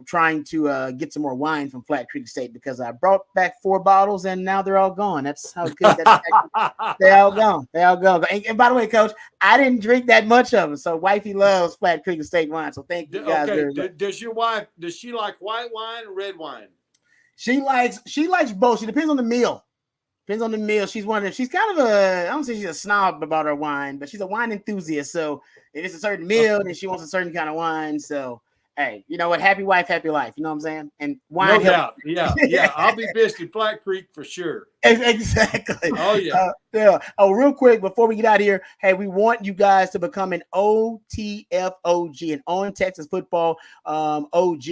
trying to get some more wine from Flat Creek Estate because I brought back 4 bottles and now they're all gone. That's how good they're all gone. They're all gone. And by the way, Coach, I didn't drink that much of them. So wifey loves Flat Creek Estate wine. So thank you guys very much. Does your wife, does she like white wine or red wine? She likes both. She depends on the meal. Depends on the meal. She's kind of I don't say she's a snob about her wine, but she's a wine enthusiast. So if it's a certain meal, then she wants a certain kind of wine. So, hey, you know what? Happy wife, happy life. You know what I'm saying? And wine. No doubt. Yeah. I'll be visiting Flat Creek for sure. Exactly. Oh, yeah. Yeah. Oh, real quick, before we get out of here, hey, we want you guys to become an OTF OG, an On Texas Football OG.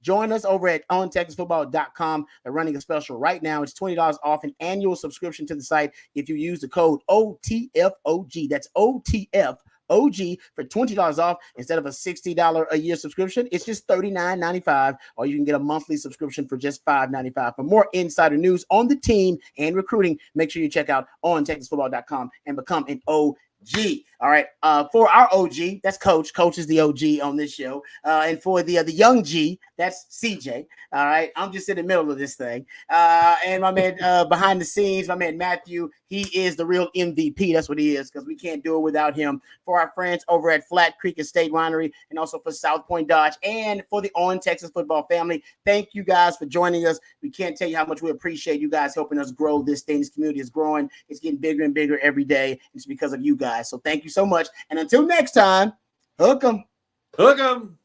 Join us over at ontexasfootball.com. They're running a special right now. It's $20 off an annual subscription to the site if you use the code OTFOG. That's OTFOG for $20 off instead of a $60 a year subscription. It's just $39.95, or you can get a monthly subscription for just $5.95. For more insider news on the team and recruiting, make sure you check out ontexasfootball.com and become an OG. All right. For our OG, that's Coach. Coach is the OG on this show. And for the young G, that's CJ. All right. I'm just in the middle of this thing. And my man behind the scenes, my man Matthew, he is the real MVP. That's what he is, because we can't do it without him. For our friends over at Flat Creek Estate Winery, and also for South Point Dodge, and for the On Texas Football family, thank you guys for joining us. We can't tell you how much we appreciate you guys helping us grow this thing. This community is growing. It's getting bigger and bigger every day. It's because of you guys. So thank you so much. And until next time, hook 'em. Hook 'em.